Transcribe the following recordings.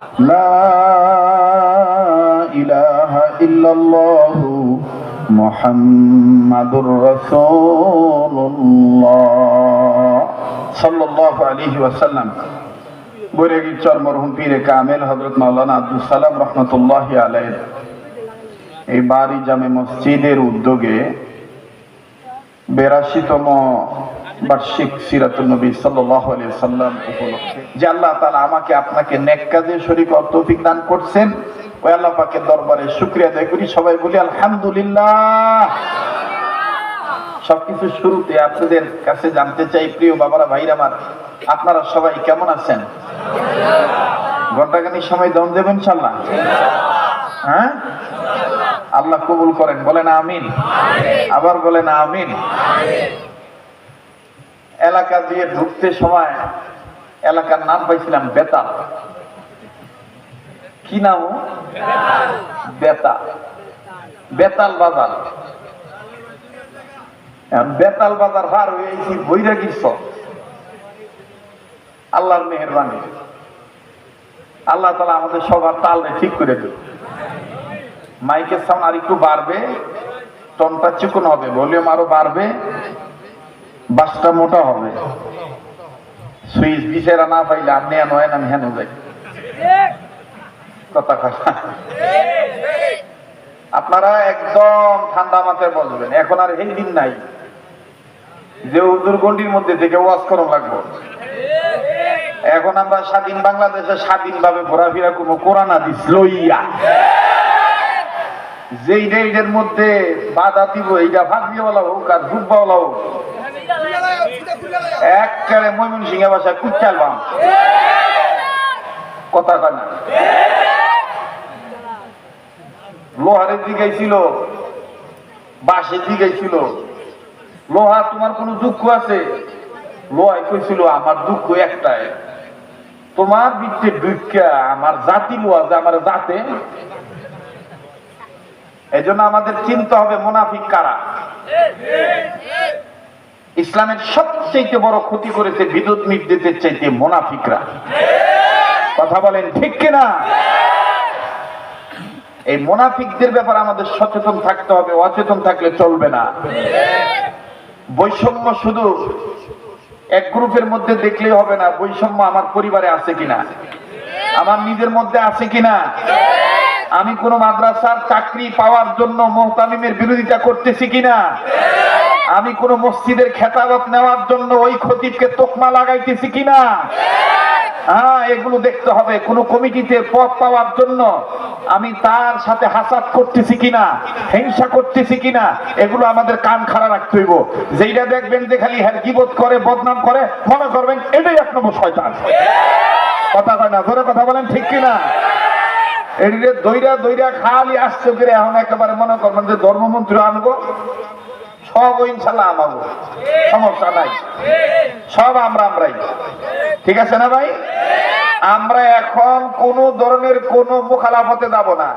লা ইলাহা ইল্লাল্লাহু মুহাম্মাদুর রাসূলুল্লাহ সাল্লাল্লাহু আলাইহি ওয়াসাল্লাম। বৈরাগীর চর মরহুম পীরে কামেল হযরত মাওলানা আব্দুল সালাম রাহমাতুল্লাহি আলাইহি এই বাড়ি জামে মসজিদের উদ্যোগে ৮২তম বার্ষিক সিরাতুন নবী সাল্লাল্লাহু আলাইহি ওয়াসাল্লাম উপলক্ষে যে আল্লাহ তাআলা আমাকে আপনাকে নেক কাজে শরীক হওয়ার তৌফিক দান করছেন, ওই আল্লাহ পাকের দরবারে শুকরিয়া আদায় করি। সবাই বলি আলহামদুলিল্লাহ। সবকিছু শুরুতে আপনাদের কাছে জানতে চাই, প্রিয় বাবারা ভাইরা আমার, আপনারা সবাই কেমন আছেন? ঘন্টাখানিক সময় দম দেবেন ইনশাআল্লাহ? হ্যাঁ, আল্লাহ কবুল করেন, বলেন আমিন। আবার বলেন আমিন। এলাকা দিয়ে ঢুকতে সময় এলাকার নাম পাইছিলাম বেতাল। কি নাম? বেতাল। বেতাল বাজার। বেতাল বাজার পার হয়েছি বৈরাগীর চর। আল্লাহর মেহেরবানি, আল্লাহ তাআলা আমাদের সবার তালরে ঠিক করে দেবে। মাইকের সাউন্ড আর একটু বাড়বে, টনটা চিকন হবে, ভলিউম আরো বাড়বে, বাসটা মোটা হবে। সুইচ বিচারা না পাইলে আপনি নয় আমি হেন যাই কথা কথা। আপনারা একদম ঠান্ডা মাথায় বলবেন, এখন আর এই দিন নাই যে হুজুর গন্ডির মধ্যে থেকে ওয়াজ করা লাগবে। এখন আমরা স্বাধীন বাংলাদেশে স্বাধীনভাবে ঘোরাফেরা করবো কোরআন হাদিস লইয়া। যেই ডেটের মধ্যে বাধা দিব, এইটা ভাগিওয়ালা হোক আর ডুববাওয়ালা হোক, একবারে ময়মনসিংহ ভাষায় কুচালবাম কথা কয় না। লোহারের দিকে ছিল, বাঁশের দিকে ছিল। লোহা, তোমার কোনো দুঃখ আছে? লোহাই কইছিল আমার দুঃখ একটাই, তোমার বিচ্ছে দুঃখা আমার জাতি লোহা যে আমার জাতে। এই জন্য আমাদের চিন্তা হবে মুনাফিক কারা। ইসলামের সবচেয়ে বড় ক্ষতি করেছে বিদ্যুৎ নির্দেশের চাইতে মুনাফিকরা। কথা বলেন ঠিক কিনা? এই মুনাফিকদের ব্যাপারে আমাদের সচেতন থাকতে হবে, অচেতন থাকলে চলবে না। বৈষম্য শুধু এক গ্রুপের মধ্যে দেখলেই হবে না, বৈষম্য আমার পরিবারে আছে কিনা, আমার নিজের মধ্যে আছে কিনা। আমি কোন মাদ্রাসার চাকরি পাওয়ার জন্য মুহতামিমের বিরোধিতা করতেছি কিনা, আমি কোন মসজিদের খেতাবত নেওয়ার জন্য ওই খতিবকে তোকমা লাগাইতেছি কিনা। হ্যাঁ, এগুলো দেখতে হবে। কোন কমিটিতে পদ পাওয়ার জন্য আমি তার সাথে হাসাদ করতেছি কিনা, হিংসা করতেছি কিনা, এগুলো আমাদের কান খাড়া রাখতে হইব। যেইটা দেখবেন যে খালি গীবত করে, বদনাম করে, মনে করবেন এটাই এক নম্বর শয়তান। কথা কয় না, ধরে কথা বলেন ঠিক কিনা? এদিকে দইরা দইরা খালি আসছে করে এখন একেবারে মনে করবেন যে ধর্মমন্ত্রী আনবো, সব ইনশাল্লাহ আমাবো, সমস্যা নাই, সব আমরাই। ঠিক আছে না ভাই? আমরা এখন কোন ধরনের কোন মুখালাফতে যাব না।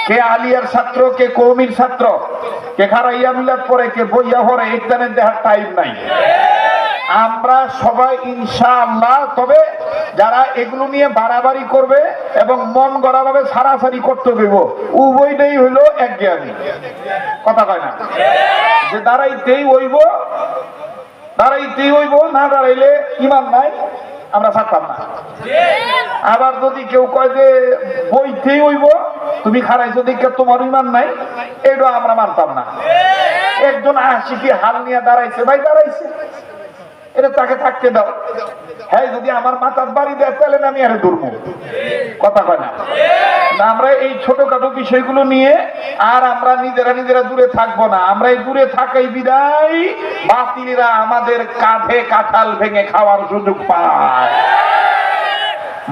কে আলিয়ার ছাত্র, কে কওমির ছাত্র, কে খারাইয়া মিলাদ পড়ে, কে বইয়া পড়ে, ইত্যাদি দেখার টাইম নাই। আমরা সবাই ইনশাআল্লাহ, তবে যারা এগুলো নিয়ে বাড়াবাড়ি করবে এবং মন গড়া ভাবে সারাসারি করতে দেব, উভয়টাই হইলো একজ্ঞানী। কথা কয় না? যে দাঁড়াইতেই হইব, দাঁড়াইতেই হইব, না দাঁড়াইলে ইমান নাই, আমরা ছাড়তাম না। আবার যদি কেউ কয় যে বইতেই হইব, তুমি খারাইছো দেখে তোমার ইমান নাই, এটা আমরা মানতাম না। একজন আশিকি হাল নিয়ে দাঁড়াইছে, ভাই দাঁড়াইছে, এটা তাকে থাকতে দাও। হ্যাঁ, যদি আমার মাথার বাড়ি দেয় তাহলে আমি আরে ধরবো। কথা কয় না? আমরা এই ছোটখাটো বিষয়গুলো নিয়ে আর আমরা নিজেরা দূরে থাকবো না। আমরা এই দূরে থাকাই বিদায় বাতিলরা আমাদের কাঁধে কাঁঠাল ভেঙে খাওয়ার সুযোগ পায়।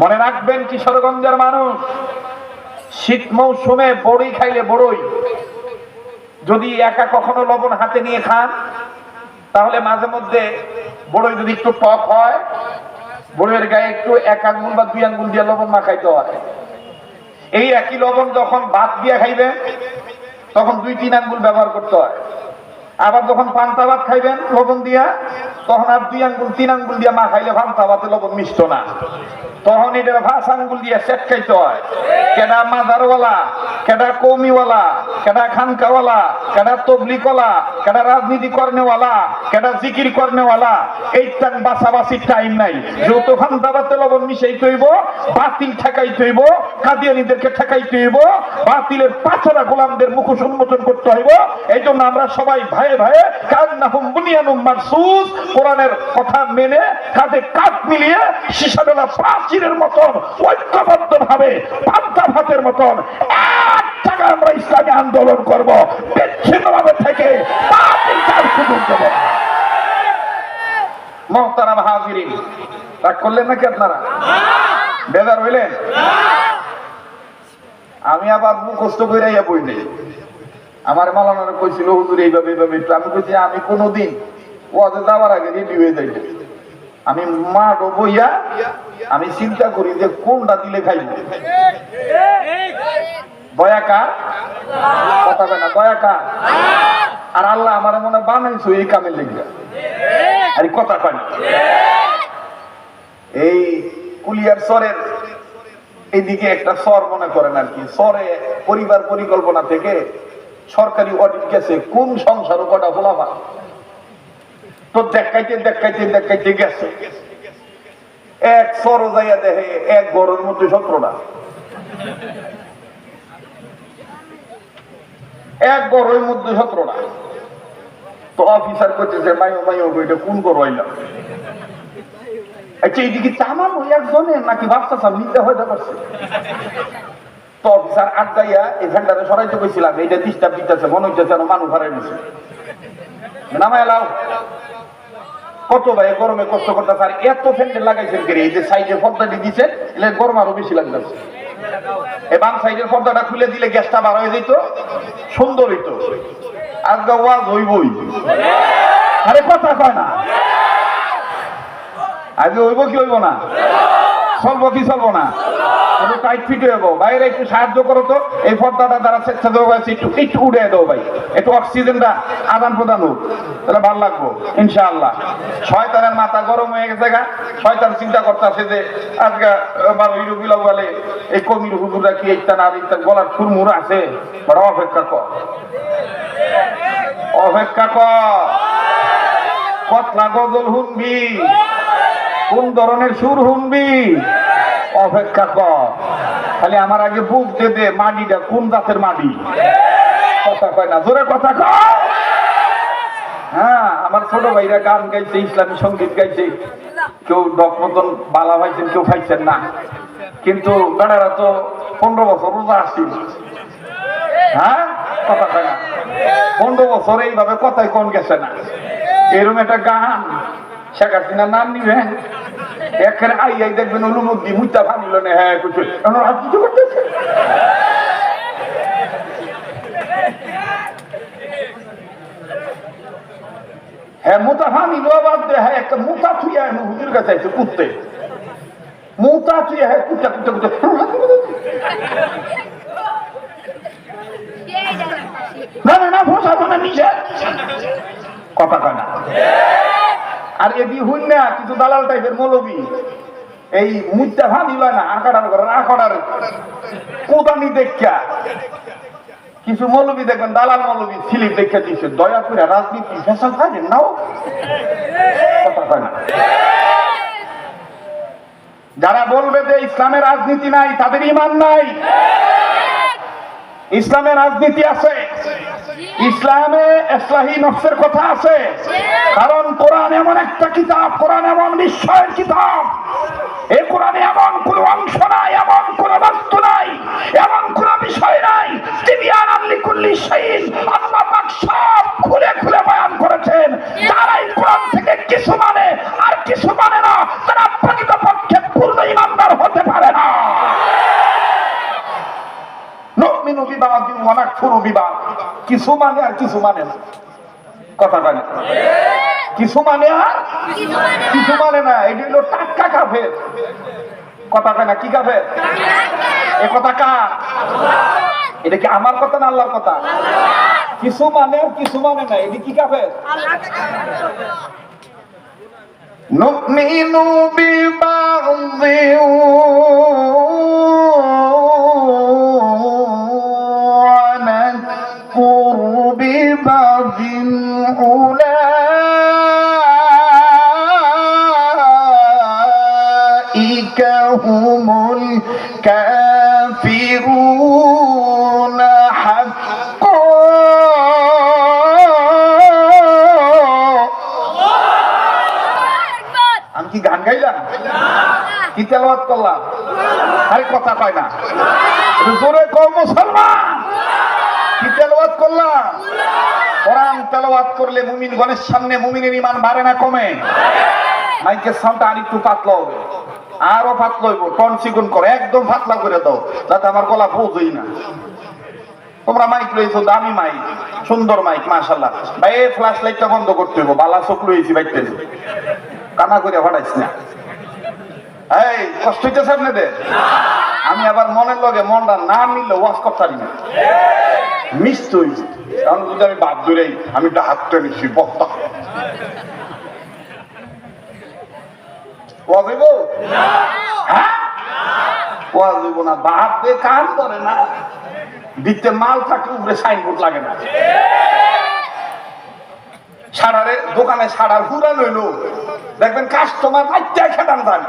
মনে রাখবেন কিশোরগঞ্জের মানুষ, শীত মৌসুমে বড়ই খাইলে বড়ই যদি একা কখনো লবণ হাতে নিয়ে খান, তাহলে মাঝে মধ্যে বড়ই যদি একটু টক হয়, বড়ইয়ের গায়ে একটু 1 আঙ্গুল বা 2 আঙ্গুল দিয়ে লবণ মাখাইতে হয়। এই একই লবণ যখন ভাত দিয়ে খাইবেন তখন 2-3 আঙ্গুল ব্যবহার করতে হয়। আবার যখন পান্তা ভাত খাইবেন লবণ দিয়া, তখন আর 2 আঙ্গুল 3 আঙ্গুল দিয়ে মা খাইলে ভান্তা ভাতে লবণ মিষ্ট না, তখন এটা 5 আঙ্গুল দিয়ে সেট খাইতে হয়। কেডা মাজারওয়ালা, কেডা কৌমিওয়ালা, কেডা খানকাওয়ালা, কেডা তবলিগওয়ালা, কেডা রাজনীতি করনেওয়ালা, কেডা জিকির করনেওয়ালা, এইটার বাছাবাছির টাইম নাই। যত ভান্তা ভাতে লবণ মিশাইতে হইব, বাতিল ঠেকাইতে হইব, কাদিয়ানীদেরকে ঠেকাইতে হইব, বাতিলের পাছাড়া গোলামদের মুখোশ উন্মোচন করতে হইব। এই জন্য আমরা সবাই ভাইয়ে ভাইয়ে কান্নাহুম বুনিয়ানুম মারসুস, কোরআনের কথা মেনে কাঁধে কাঁধ মিলিয়ে সীসাডালা প্রাচীরের মতন ঐক্যবদ্ধ ভাবে পান্তা ভাতের মতন এক জায়গায় আমরা ইসলামী আন্দোলন করব, বিচ্ছিন্ন ভাবে থেকে বাতিল কাজ সুযোগ দেব। মুহতারাম হাজিরিন, রাগ করলেন নাকি আপনারা? বেজার হইলেন? আমি আবার মুখস্থ করে বই নেই। আমার মালানারা কইছিল হুজুর এইভাবে এইভাবে, আমি কইছি আমি কোনোদিন ওয়াজে যাওয়ার আগে রেডি হয়ে যাই, আমি মাঠ বইয়া আমি চিন্তা করি যে কোনটা দিলে খাইব। দয়াকার কথা কয় না, দয়াকার। আর আল্লাহ আমার মনে বানাইছো এই কামের লেগে, আর কথা কয় না। এই কুলিয়ার চরের এইদিকে একটা চর মনে করেন আর কি, চরে পরিবার পরিকল্পনা থেকে সরকারি অডিট গেছে, কোন সংসারও কটা ফলাফা তো দেখাইতে দেখাইতে দেখাইতে গেছে। এক চর যাইয়া দেখে এক ঘরের মধ্যে 17টা, এক ঘরের মধ্যে 17টা। তো অফিসার করতেছে মাইও মাইও এটা কোন ঘর হইলাম? আচ্ছা এইদিকে চামান ওই একজনের নাকি বাচ্চা সব নিতে হয়ে যাচ্ছে। তো অফিসার আটকাইয়া এই ভ্যানটারে সরাইতে কইছিলাম, এইটা ডিস্টার্ব দিতেছে, মনে হচ্ছে যেন মানুষ হারাই দিচ্ছে, নামায় এলাও। কত ভাই গরমে কষ্ট করতেছে, আর এত ফ্যান্ডেল লাগাইছেন কে? এই যে সাইডে পর্দাটি দিচ্ছেন, এলে গরম আরো বেশি লাগতেছে। এই বাম সাইডের পর্দাটা খুলে দিলে গ্যাসটা বার হয়ে যেত, সুন্দর হইতো। আজকে ওয়াজ হইবই, আরে কথা কয় না, আজকে হইব কি হইব না, চলবো কি চলবো না, একটু টাইট ফিট হয়ে যাবো। বাইরে একটু সাহায্য করো তো, এই পর্দাটা দ্বারা স্বেচ্ছাসেবক আছে একটু একটু উড়ে দাও ভাই, একটু অক্সিজেনটা আদান প্রদান হোক, তাহলে ভালো লাগবো ইনশাআল্লাহ। শয়তানের মাথা গরম হয়ে গেছে গা, শয়তান চিন্তা করতেছে যে আজকে আমার ওই রুবিলা বলে এই কমির হুজুররা কি ইত্যান আর ইত্যান গলার ফুরমুর আছে, বড় অপেক্ষা কর, অপেক্ষা কর, কতলা গজল শুনবি, কোন ধরনের সুর শুনবি, অপেক্ষা কর। খালি আমার আগে বুক দিয়ে দে, মাটিটা কোন জাতের মাটি, কথা কয় না, জোরে কথা কয়। হ্যাঁ, আমার ছোট ভাইরা গান গাইছে, ইসলামী সঙ্গীত গাইছে, কেউ ডক মতন বালা পাইছেন, কেউ পাইছেন না, কিন্তু বেড়ারা তো 15 বছর রোজা আসছিল। হ্যাঁ, কথা কয় না, 15 বছর এইভাবে কথাই কোন গেছে না। এরকম একটা গান শেখ হাসিনার নাম নিবেন, এখানে আই আই দেখবেন অনুমতি মুইতা ভাঙিল না। হ্যাঁ, কিছু রাজনীতি করতেছে। হ্যাঁ, মোতা ভাঙিল বাদ দে, হ্যাঁ একটা মোতা থুইয়া হুজুর কাছে আছে কুত্তে, মোতা থুইয়া হ্যাঁ কুত্তা কুত্তা কুত্তা না না না ভোসা মানে নিষেধ, কথা কয় না। আর এদি হইন না কিছু দালাল টাইপের মৌলবি, এই মুদ্রা ভাবিল না আঁকাটার করেন, আঁকাটার কোদানি দেখা কিছু মৌলবি দেখবেন, দালাল মৌলবি স্লিপ দেখা দিচ্ছে, দয়া করে রাজনীতি ফেসাল থাকেন নাও, কথা কয় না। যারা বলবে যে ইসলামের রাজনীতি নাই, তাদের ঈমান নাই। ইসলামের রাজনীতি আছে, ইসলামে ইসলাহি নফসের কথা আছে, কারণ কোরআন এমন একটা কিতাব, কোরআন এমন বিস্ময়ের কিতাব, এই কোরআনে এমন কোন অংশ নাই, এমন কোন বস্তু নাই, এমন কোন বিষয় নাই, তিবিয়ানান লিকুল্লি শাইইন, আল্লাহ পাক সব খুলে খুলে বয়ান করেছেন। যারাই কোরআন থেকে কিছু মানে আর কিছু মানে না, তারা প্রকৃতপক্ষে পূর্ণ ঈমানদার হতে পারে না। নুমিনু বিবাদি ওয়া নাকফুরু বিবাদ, কিছু মানে আর কিছু মানে না, কথা বলে কিছু মানে আর কিছু মানে না, এটি হলো টাটকা কাফের, কথা কয় না। কি কাফের? এ কথা কার? এটা কি আমার কথা না আল্লাহর কথা? কিছু মানে আর কিছু মানে না, এটি কি কাফের? নুমিনু বিবাযি ওয়া নাকফুরু বিবাযিন উলাইকা হুমুল কাফিরুনা হাক্কান। আমি কি গান গাইলাম? কি তেলাওয়াত করলাম? আরে কথা কয় না, জোরে কও মুসলমান। কি তেলাওয়াত করলাম? কোরআন তেলাওয়াত করলে মুমিনগণের সামনে মুমিনের ঈমান বাড়ে না কমে? মাইকের সাউন্ডটা আরেকটু পাতলা হবে, আরো পাতলা হইব, টন চিকন করে একদম পাতলা করে দাও যাতে আমার গলা বোঝই না। তোমরা মাইক লইছো, দামি মাইক, সুন্দর মাইক, মাশাআল্লাহ। ভাই এই ফ্ল্যাশ লাইটটা বন্ধ করতে হইব, বালা চোখ লইছি বাইতে কানা করে হটাইছ না। এই কষ্ট হইতেছে আপনাদের? আমি আবার মনের লগে মনটা না মিললে ওয়াজ করতে পারি না, মিশতে হইছে। কারণ যদি আমি বাদ ধরে আমি হাতটা নিচ্ছি বক্তা ওয়াজ হইব? হ্যাঁ ওয়াজ হইব না, বাদ দিয়ে কাম করে না, দিতে মাল থাকলে উপরে সাইনবোর্ড লাগে না। সারারে দোকানে সারার হুরা লইল, দেখবেন কাস্টমার বাচ্চা খেতাম থাক,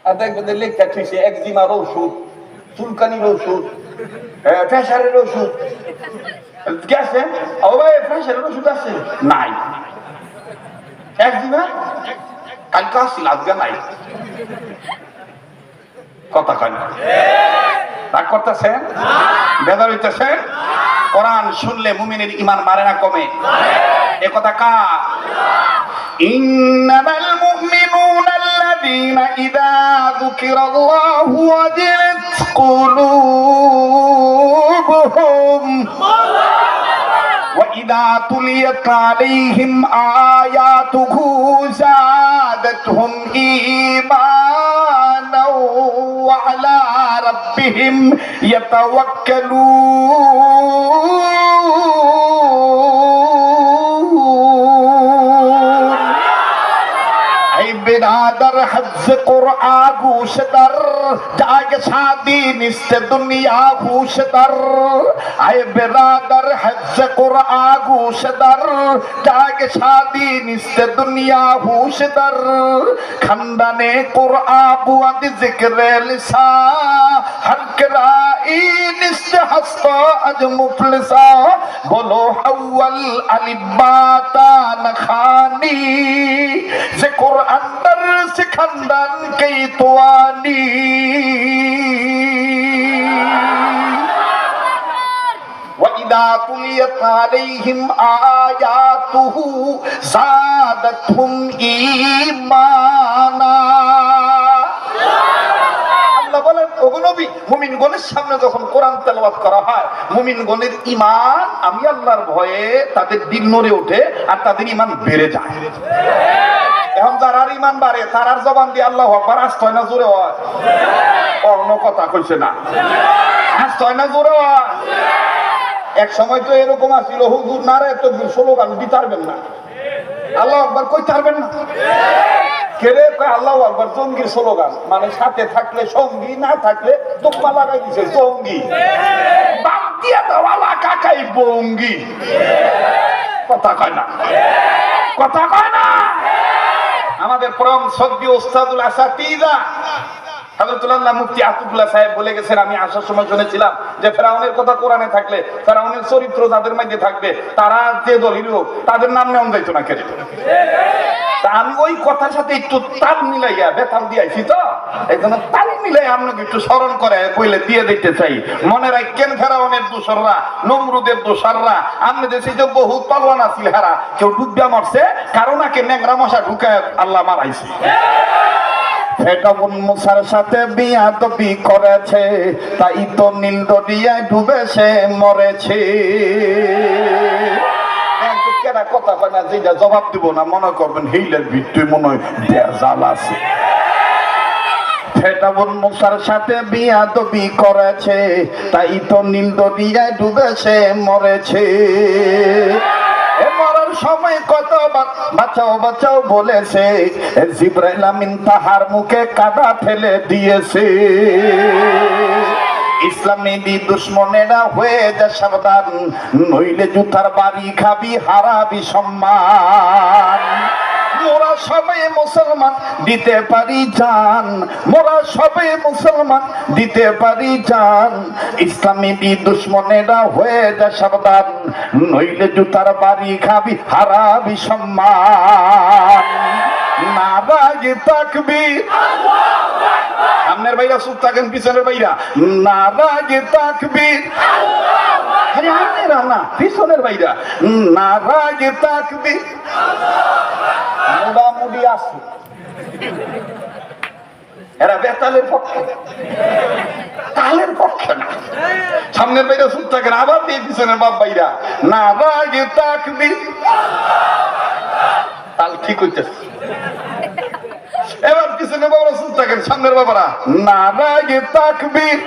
আর দেখবেন যে লেখা থুইছে একজিমার ওষুধ, চুলকানির ওষুধ, প্রেসারের ওষুধ। গেছে ও ভাই প্রেসারের ওষুধ আছে? নাই। একজিমা কালকে আসছিল, আজকে নাই। কথা কয় না, রাগ করতেছেন? বেজার হইতেছেন? কোরআন শুনলে মুমিনের ঈমান বাড়ে না কমে? এ কথা কার? ইন্নামাল মুমিনুনা আল্লাযীনা ইযা যুকিরাল্লাহু ওয়াজিলাত কুলুবুহুম ওয়া ইযা তুলিয়াত আলাইহিম আয়াতুহু যাদাতহুম ঈমানাও ওয়া আলা রাব্বিহিম ইয়াতাওয়াক্কালুন। बिरादर हज कुरआ गूश दर जाग शादी निस्त दुनिया गूश दर। आए बिरादर हज कुरआ गूश दर जाग शादी निस्त दुनिया गूश दर। खंदने कुरआ बुअद जिक्र लिसा हर कराई निस्त हस्ता अज मुफलिसा। बोलो हव्वल अलिबाता नखानी से अंदर सिकंदर की तुआनी। वइदा तुलियत अलैहिम आयातुहु ज़ादतहुम ईमाना। আল্লাহ বলেন ওগো নবী, মুমিনগণের সামনে যখন কোরআন তেলাওয়াত করা হয় মুমিনগণের ঈমান আমি আল্লাহর ভয়ে তাদের দিল নড়ে ওঠে আর তাদের ঈমান বেড়ে যায়। এখন যার ঈমান বাড়ে তার জবান দিয়ে আল্লাহু আকবার আসতে হয় না জোরে হয়? অন্য কথা কইছে না, আসতে হয় না জোরে হয়? এক সময় তো এরকম আছিল, হুজুর নারে তো স্লোগান দিতে পারবেন না, আল্লাহু আকবার কইতে পারবেন না। কেরে কয় আল্লাহু আকবার জঙ্গির স্লোগান, মানে সাথে থাকলে সঙ্গী, না থাকলে তোকমা লাগাই দিছে জঙ্গি, বাদ দিয়ে দেওয়ালা কাকাই বঙ্গি। কথা কয় না, কথা কয় না। আমাদের পরম শ্রদ্ধেয় উস্তাদুল আসাতিজা হযরতুল্লাহ মুফতি আতিকুল্লাহ সাহেব বলে গেছেন, আমি আসার সময় শুনেছিলাম যে ফেরাউনের কথা কোরআনে থাকলে ফেরাউনের চরিত্র যাদের মধ্যে থাকবে তারা যে দলের হোক তাদের নাম নেওয়া যাইতো না। কেন তা আমি ওই কথার সাথে একটু তাল মিলাইয়া বেতাল দিয়েছি, তো এই জন্য তাল মিলাই আপনাকে একটু স্মরণ করে কইলে দিয়ে দিতে চাই। মনে রাখেন ফেরাউনের দোসররা, নমরুদের দোসররা, আপনি দেশে যে বহু পালোয়ান আছিল হারা কেউ ডুবিয়া মরছে, কারো নাকে নেংরা মশা ঢুকায় আল্লাহ মারাইছে। ফেরাউন মুসার সাথে বিয়াদবি করেছে, তাই তো নীল দরিয়ায় ডুবে সে মরেছে। কথা কয় না, যেটা জবাব দিব না মনে করবেন হেইলের ভিতরে মনে হয় ভেজাল আছে। ফেরাউন মুসার সাথে বিয়াদবি করেছে, তাই তো নীল দরিয়ায় ডুবে সে মরেছে। মরার সময় কত বাঁচাও বাঁচাও বলেছে, জিবরাইল আমিন তাহার মুখে কাদা ফেলে দিয়েছে। ইসলামী দুশ্মনেরা হয়ে যা সাবধান, নইলে জুতার বাড়ি খাবি, হারাবি সম্মান। মোরা সবাই মুসলমান দিতে পারি জান, মোরা সবাই মুসলমান দিতে পারি জান। ইসলামী দুশ্মনেরা হয়ে যা সাবধান, নইলে জুতার বাড়ি খাবি, হারাবি সম্মান। নারায়ে তাকবীর, সামনের ভাইরা চুপ থাকেন, পিছনের ভাইরা নারায়ে তাকবীর। আরে আপনারা না, পিছনের ভাইরা নারায়ে তাকবীর। মোটামুটি আছে, এরা বেতালের পক্ষে, তালের পক্ষে না। সামনের ভাইরা চুপ থাকেন, আবার দিয়ে পিছনের বাপ ভাইরা নারায়ে তাকবীর। তাল ঠিক হইতেছে। এবার পিছনে বাবারা চুপ থাকেন, সামনের বাবারা নারায়ে তাকবীর।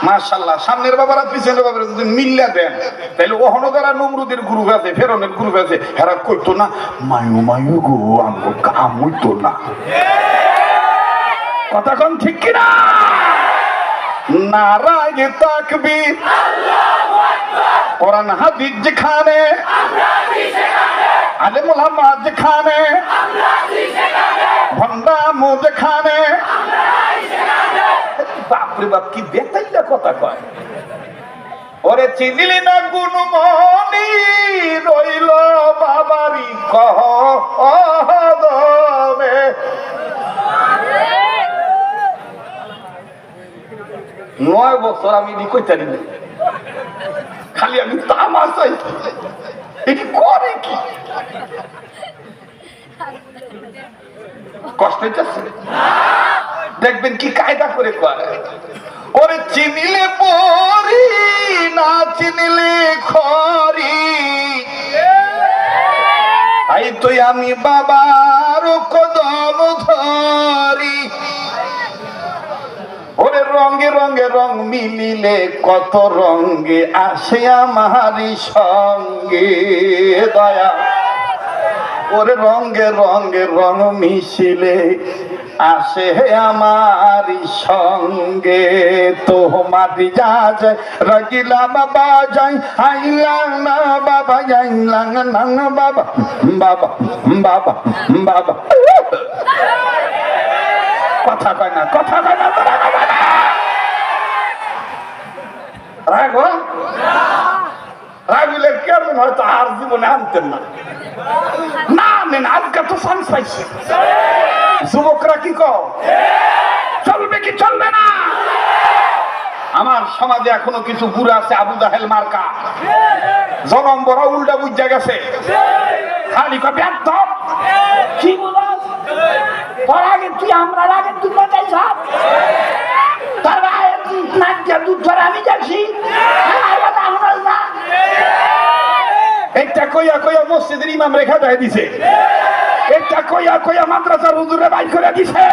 মাশাআল্লাহ, সামনের বাবারা পিছনের বাবারা যদি মিল্লা দেন তাহলে ওহনো যারা নমরুদের গ্রুপ আছে, ফেরনের গ্রুপ আছে, হেরা কইতো না মায়ু মায়ু গো আমগো কাম হইতো না। কথা কোন ঠিক কিনা? নারায়ে তাকবীর। কোরআন হাদিস যেখানে, আলেম উলামা যেখানে, ভন্ডামো যেখানে, বাপরে বাপ কি বেতাইলা কথা কয়। ওরে চিনিলি না গুণমণি, রইল বাবারি কদমে। 9 বছর আমি কইতারি না, খালি আমি তামাশাই। এটি করে কি? কষ্ট হইতেছে? দেখবেন কি কায়দা করে করে। ওরে চিনিলে পরি, না চিনিলে খরি, আই তুই আমি বাবার কদম ধরি। ওরে রঙে রঙে রং মিলিলে, কত রঙে আসে আমারি সঙ্গে দয়া। ওরে রঙে রঙে রং মিশিলে আসে আমারি সঙ্গে। তোমার যা যায় রাগিলাম বাজাই, আইলাম না বাবা, আইলাম না বাবা, বাবা বাবা বাবা। কথা কয় না, কথা কয় না, তোরা কয় না। রাগ রাগিলে কেমন হয়তো আর জীবনে আনতেন না। না নেন, আজকে তো চান্স পাইছে। যুবকরা কি কও, চলবে কি চলবে না? আমার সমাজে এখনো কিছু বুড়া আছে, আবু জাহেল মার্কা, জনম বড় উল্টা বুঝা গেছে। খালি কবে একদম কি বলাস, তোর আগে তুই আমরা আগে তুই কোথায় যাস, তার গায়ে নাক দিয়া দুধ ধরে আমি যাচ্ছি। একটা কইয়া কইয়া মসজিদের ইমাম রেখা দেয় দিছে, একটা কইয়া কইয়া মাদ্রাসার হুজুরে বাইর করে দিছে।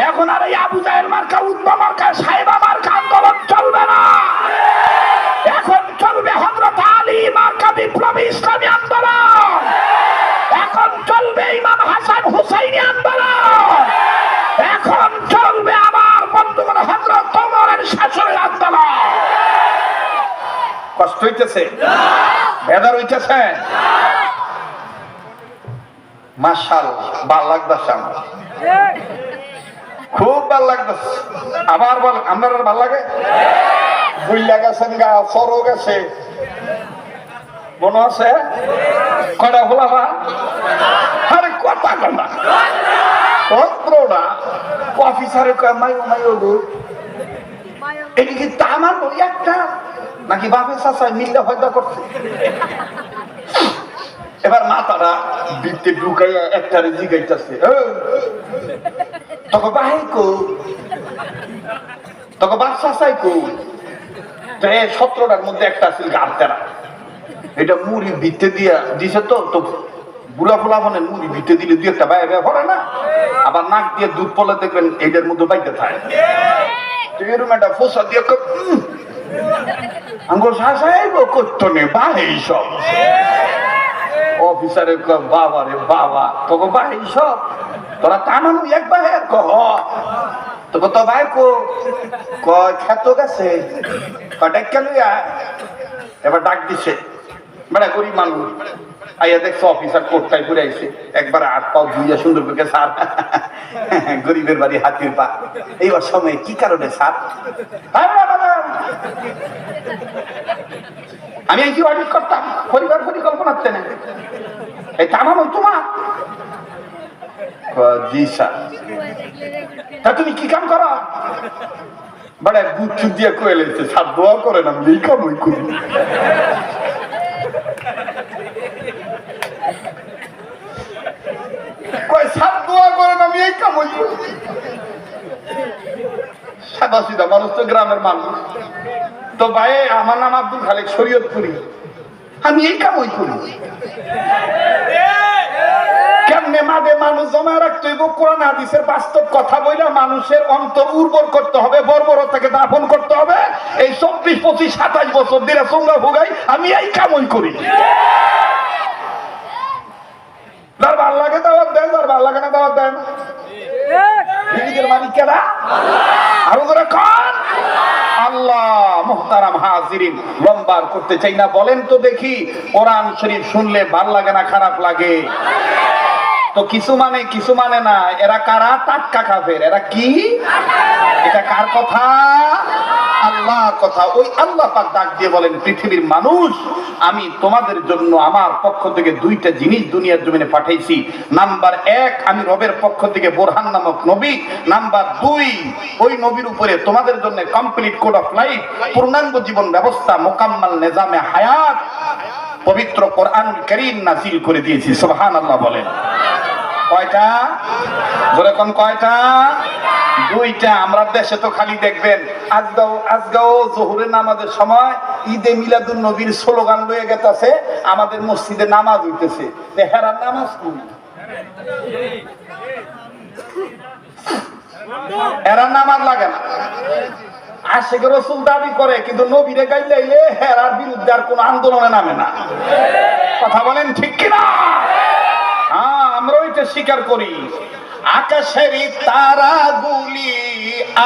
এখন আর এই আবু জাহেল মার্কা, উদ্বা মার্কা, সাহেবা মার্কা আন্দোলন চলবে না। এখন চলবে হযরত আলী মার্কা বিপ্লবী ইসলামী আন্দোলন। এখন চলবে ইমাম হাসান হুসাইনি আন্দোলন। এখন চলবে আমার বন্ধুগণ হযরত ওমরের শাসনের আন্দোলন। কষ্ট হইতেছে, বেদার হইতেছে। মাশাআল্লাহ, ভাল লাগতেছে আমার, খুব ভাল লাগতেছে। আবার বল, আপনার ভাল লাগে? বুইলা গেছেন গা, সরো গেছে, মনে আছে কয়টা খোলাবা? আরে কথা কথা পত্রটা অফিসারে কয় মায়ো মায়ো গো, এদিকে তামার একটা নাকি বাপের চাচায় মিল্লা হয়দা করছে। এবার মাথাটা বৃত্তে ঢুকাইয়া একটারে জিগাইতেছে, তখন বাহির কো, তখন বাপ চাচাই কো। 17টার মধ্যে একটা ছিল গাড়তেরা, এটা মুড়ি ভিত্তে দিয়া দিছে। তো তো বুড়া ফোলা ফোনের মুড়ি ভিত্তে দিলে দুই একটা বাইরে বাইরে ভরে না, আবার নাক দিয়ে দুধ পলে দেখবেন এইটার মধ্যে বাইতে থাকে। এরকম একটা ফোসা দিয়ে আঙ্গুল শাসাইব করতো নে বাহেই সব অফিসারের বাবা রে বাবা তোকে বাহেই সব তোরা টানানো এক বাহের কহ তোকে তো ভাই খ্যাত গেছে ডাক্কা লইয়া এবার ডাক দিছে বেড়া গরিব মানুষ আইয়া দেখছো অফিসার কোটটাই ঘুরে আইছে একবার হাত পাও ধুইয়া সুন্দর করে স্যার গরিবের বাড়ি হাতির পা এইবার সময় কি কারণে স্যার আমি কি অডিট করতাম পরিবার পরিকল্পনার তেনে এই টামানো তোমার জি স্যার তা তুমি কি কাম করো বড় গুচ্ছু দিয়ে কয়ে লেগেছে স্যার দোয়া করেন আমি এই কাম ওই করি স্যার দোয়া করেন আমি এই কাম ওই করি সাদা সিধা মানুষ তো গ্রামের মানুষ তো ভাই আমার নাম আব্দুল খালেক শরীয়তপুরি আমি এই কাম ওই করি কেমনে মাঠে মানুষ জমা রাখতে হইব কোরআন হাদিসের বাস্তব কথা বইলা মানুষের অন্তর উর্বর করতে হবে বর্বরতাকে দাফন করতে হবে এই 24, 25, 27 বছর ধরে সঙ্গা ভোগাই আমি এই কামই করি যার ভাল লাগে দাওয়াত দেয় যার ভাল লাগে না দাওয়াত দেয় না নিজের মালিক কেনা আরো করে কন আল্লাহ মুহতারাম হাজিরিন লম্বার করতে চাই না বলেন তো দেখি কোরআন শরীফ শুনলে ভাল লাগে না খারাপ লাগে তো কিছু মানে না এরা কারা টাটকা কাফের এরা কি এটা কার কথা আল্লাহর কথা ওই আল্লাহ পাক ডাক দিয়ে বলেন পৃথিবীর মানুষ আমি তোমাদের জন্য আমার পক্ষ থেকে দুইটা জিনিস দুনিয়ার জমিনে পাঠাইছি নাম্বার 1 আমি রবের পক্ষ থেকে বোরহান নামক নবী নাম্বার 2 ওই নবীর উপরে তোমাদের জন্য কমপ্লিট কোড অফ লাইফ পূর্ণাঙ্গ জীবন ব্যবস্থা মোকাম্মাল নিজামে হায়াত পবিত্র কোরআনুল কারীম নাযিল করে দিয়েছি সুবহানাল্লাহ বলেন কয়টা জোরে কোন কয়টা দুইটা আমরা দেশে তো খালি দেখবেন আজগাও জোহরের নামাজের সময় ঈদে মিলাদুন নবীর স্লোগান লয়ে গেছে আমাদের মসজিদে নামাজ হইতেছে হেরার নামাজ কই হেরার নামাজ লাগে না আশিক রাসূল দাবি করে কিন্তু নবীরে গাইলে হেরার বিরুদ্ধে আর কোন আন্দোলনে নামে না কথা বলেন ঠিক কিনা আমরা ওইটা স্বীকার করি আকাশের তারাগুলি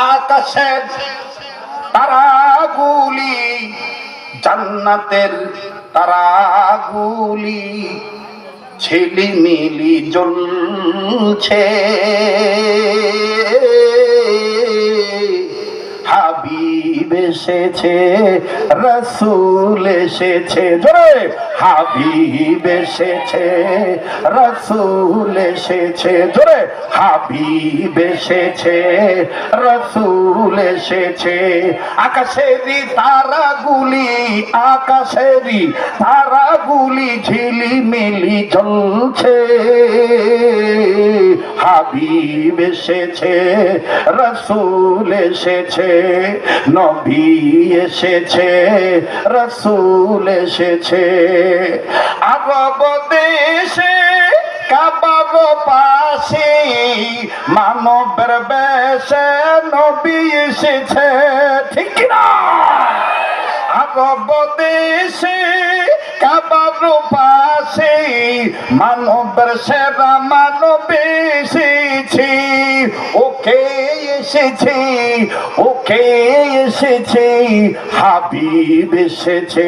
আকাশের তারাগুলি জান্নাতের তারাগুলি ঝিলিমিলি জ্বলছে হাবিব এসেছে রাসূল এসেছে জোরে হাবিব এসেছে রাসূল এসেছে জোরে হাবিব এসেছে রাসূল এসেছে আকাশেরই তারাগুলি ঝিলিমিলি জ্বলছে হাবিব এসেছে রাসূল এসেছে নবী এসেছে রাসূল এসেছে আরব দেশে কাবার পাশে মানবের বেশে নবী এসেছে ঠিক না আরব দেশে কাবার পাশে মানবের সেরা মানব এসেছে ওকে এসেছে হাবিব এসেছে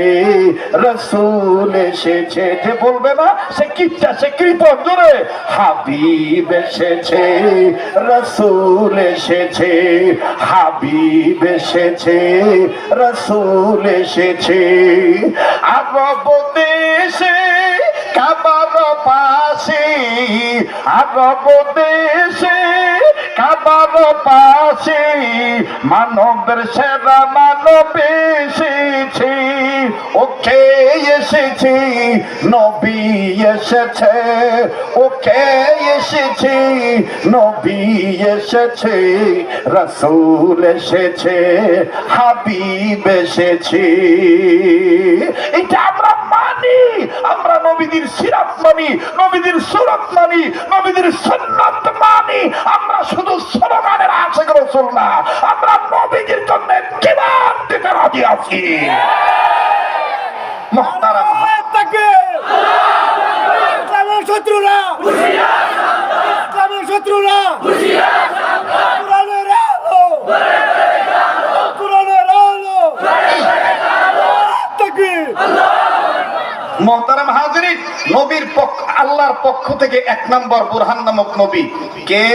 রাসূল এসেছে যে বলবে না সে কিচ্ছা সে কৃপণ জোরে হাবিব এসেছে রাসূল এসেছে হাবিব এসেছে রাসূল এসেছে আরব দেশে কাবার পাশে আরব দেশে কাবার পাশে মানবের সেরা মানব এসেছে ওকে এসেছে নবী এসেছে ওকে এসেছে নবী এসেছে রাসূল এসেছে হাবিব এসেছে এটা আমরা মানি আমরা নবীদের সিরাত মানি নবীদের সুরাত মানি নবীদের সুন্নাত মানি আমরা শুধু স্লোগানের আশিক রাসূল না আমরা নবীদের জন্য জীবন দিতে রাজি আযীম। মুহতারাম শত্রুরা শত্রুরা মুহতারাম হাজিরিন, নবীর পক্ষ আল্লাহর পক্ষ থেকে 1 নম্বর বুরহান নামক নবী কে?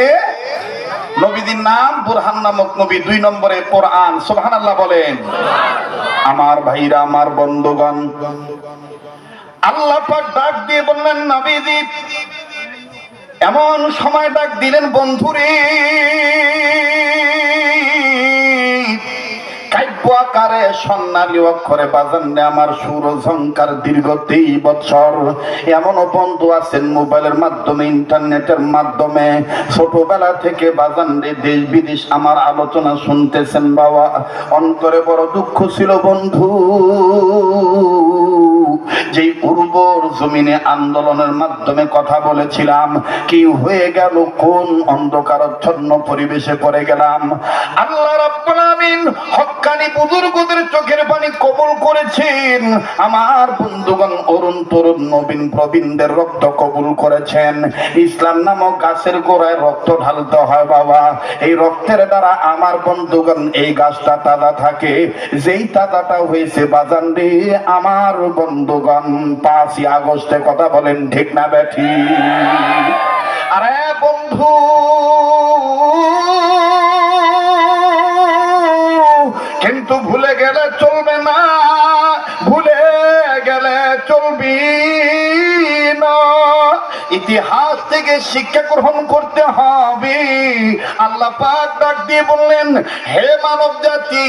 নবীদের নাম বুরহান নামক নবী। 2 নম্বরে কোরআন। সুবহানাল্লাহ বলেন। আমার ভাইরা, আমার বন্ধুগণ, আল্লাহ পাক ডাক দিয়ে বললেন, নবীজি এমন সময় ডাক দিলেন, বন্ধুরে কাব্য আকারে স্বর্ণালী অক্ষরে বাজানে আমার সুর ঝংকার দীর্ঘ 23 বছর। এমনও বন্ধু আছেন মোবাইলের মাধ্যমে, ইন্টারনেটের মাধ্যমে ছোটবেলা থেকে বাজানে দেশ বিদেশ আমার আলোচনা শুনতেছেন। বাবা, অন্তরে বড় দুঃখ ছিল বন্ধু, যেই উর্বর জমিনে আন্দোলনের মাধ্যমে কথা বলেছিলাম, কি হয়ে গেল, কোন অন্ধকারাচ্ছন্ন পরিবেশে পড়ে গেলাম। আল্লাহ রাব্বুল আমিন হক্কানি বুজুর্গদের চোখের পানি কবুল করেছেন। আমার বন্ধুগণ, অরুণ তরুণ নবীন প্রবীণদের রক্ত কবুল করেছেন। ইসলাম নামক গাছের গোড়ায় রক্ত ঢালতে হয় বাবা। এই রক্তের দ্বারা আমার বন্ধুগণ এই গাছটা তাজা থাকে। যেই তাজাটা হয়েছে বাজান রে আমার বন্ধুগণ 5ই আগস্টে, কথা বলেন ঠিক না বেঠি? আরে বন্ধু, কিন্তু ভুলে গেলে চলবে না, ভুলে গেলে চলবি না। ইতিহাস থেকে শিক্ষা গ্রহণ করতে হবে। আল্লাহ পাক ডাক দিয়ে বললেন, হে মানব জাতি,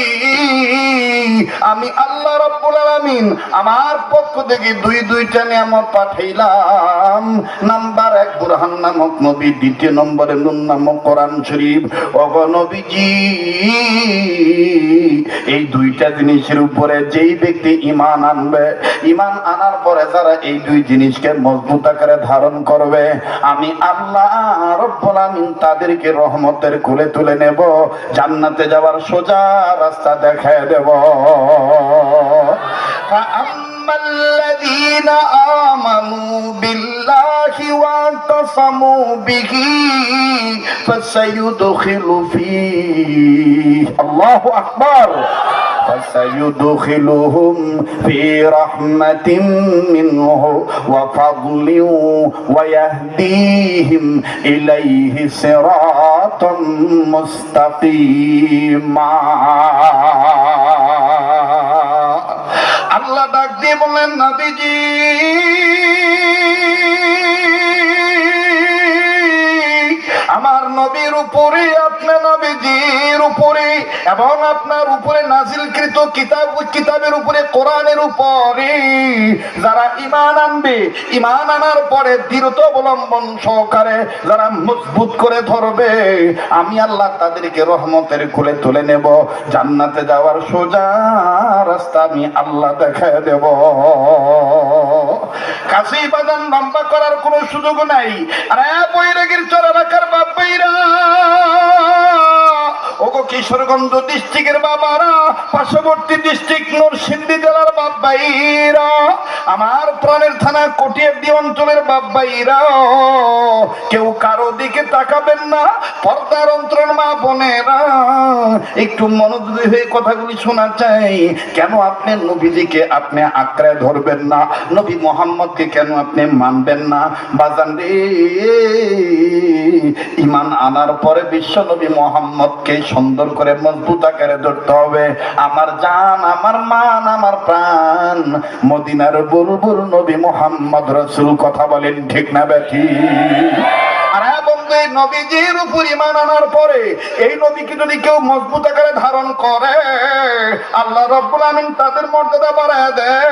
আমি আল্লাহ রাব্বুল আলামিন আমার পক্ষ থেকে দুইটা নিয়ামত পাঠাইলাম। নাম্বার 1 বুরহান নামক নবী, 2 নম্বরে নূর নামক কোরআন শরীফ। ওগো নবীজি, এই 2টা জিনিসের উপরে যেই ব্যক্তি ঈমান আনবে, ঈমান আনার পরে যারা এই 2 জিনিসকে মজবুত আকারে ধারণ করবে, আমি আল্লাহ রাব্বুল আমিন তাদেরকে রহমতের কোলে তুলে নেব, জান্নাতে যাওয়ার সোজা রাস্তা দেখায় দেব। الذين آمنوا بالله واعتصموا به فسيدخل فيه الله أكبر فسيدخلهم في رحمة منه وفضل ويهديهم إليه صراطا مستقيما। আল্লাহ ডাক দিয়ে বললেন, নবীজি আমার নবীর উপরে, আপনার নবীজির উপরে এবং আপনার উপরে নাজিলকৃত কিতাবের উপরে, কোরআনের উপরে যারা ঈমান আনবে, ঈমান আনার পরে দৃঢ়তা অবলম্বন সহকারে যারা মজবুত করে ধরবে, আমি আল্লাহ তাদেরকে রহমতের কোলে তুলে নেব, জান্নাতে যাওয়ার সোজা রাস্তা আমি আল্লাহ দেখায় দেব। কাছেই বাদান লম্বা করার কোনো সুযোগ নাই। আরে বৈরাগীর চর এলাকার বাবাইরা, ওগো কিশোরগঞ্জ ডিস্ট্রিক্টের বাবারা, পার্শ্ববর্তী ডিস্ট্রিক্ট নরসিংদী জেলার বাবাইরা, আমার প্রাণের থানা কটিয়াদি অঞ্চলের বাবাইরা, কেউ কারো দিকে তাকাবেন না। পর্দার অন্তরের মা বোনেরা, একটু মনোযোগী হয়ে কথাগুলি শোনা চাই। কেন আপনি নবীজিকে আপনি আঁকড়ে ধরবেন না? নবী মোহাম্মদকে কেন আপনি মানবেন না? বাজান রে, ঈমান আনার পরে বিশ্ব নবী মোহাম্মদকে সুন্দর করে মজবুত আকারে ধরতে হবে। আমার জান, আমার মান, আমার প্রাণ মদিনার বুলবুল নবী মোহাম্মদ রাসূল, কথা বলেন ঠিক না বেঠি? আর বন্ধু, এই নবীজির উপর ঈমান আনার পরে এই নবীকে যদি কেউ মজবুত আকারে ধারণ করে, আল্লাহ রাব্বুল আমিন তাদের মর্যাদা বাড়ায় দেয়।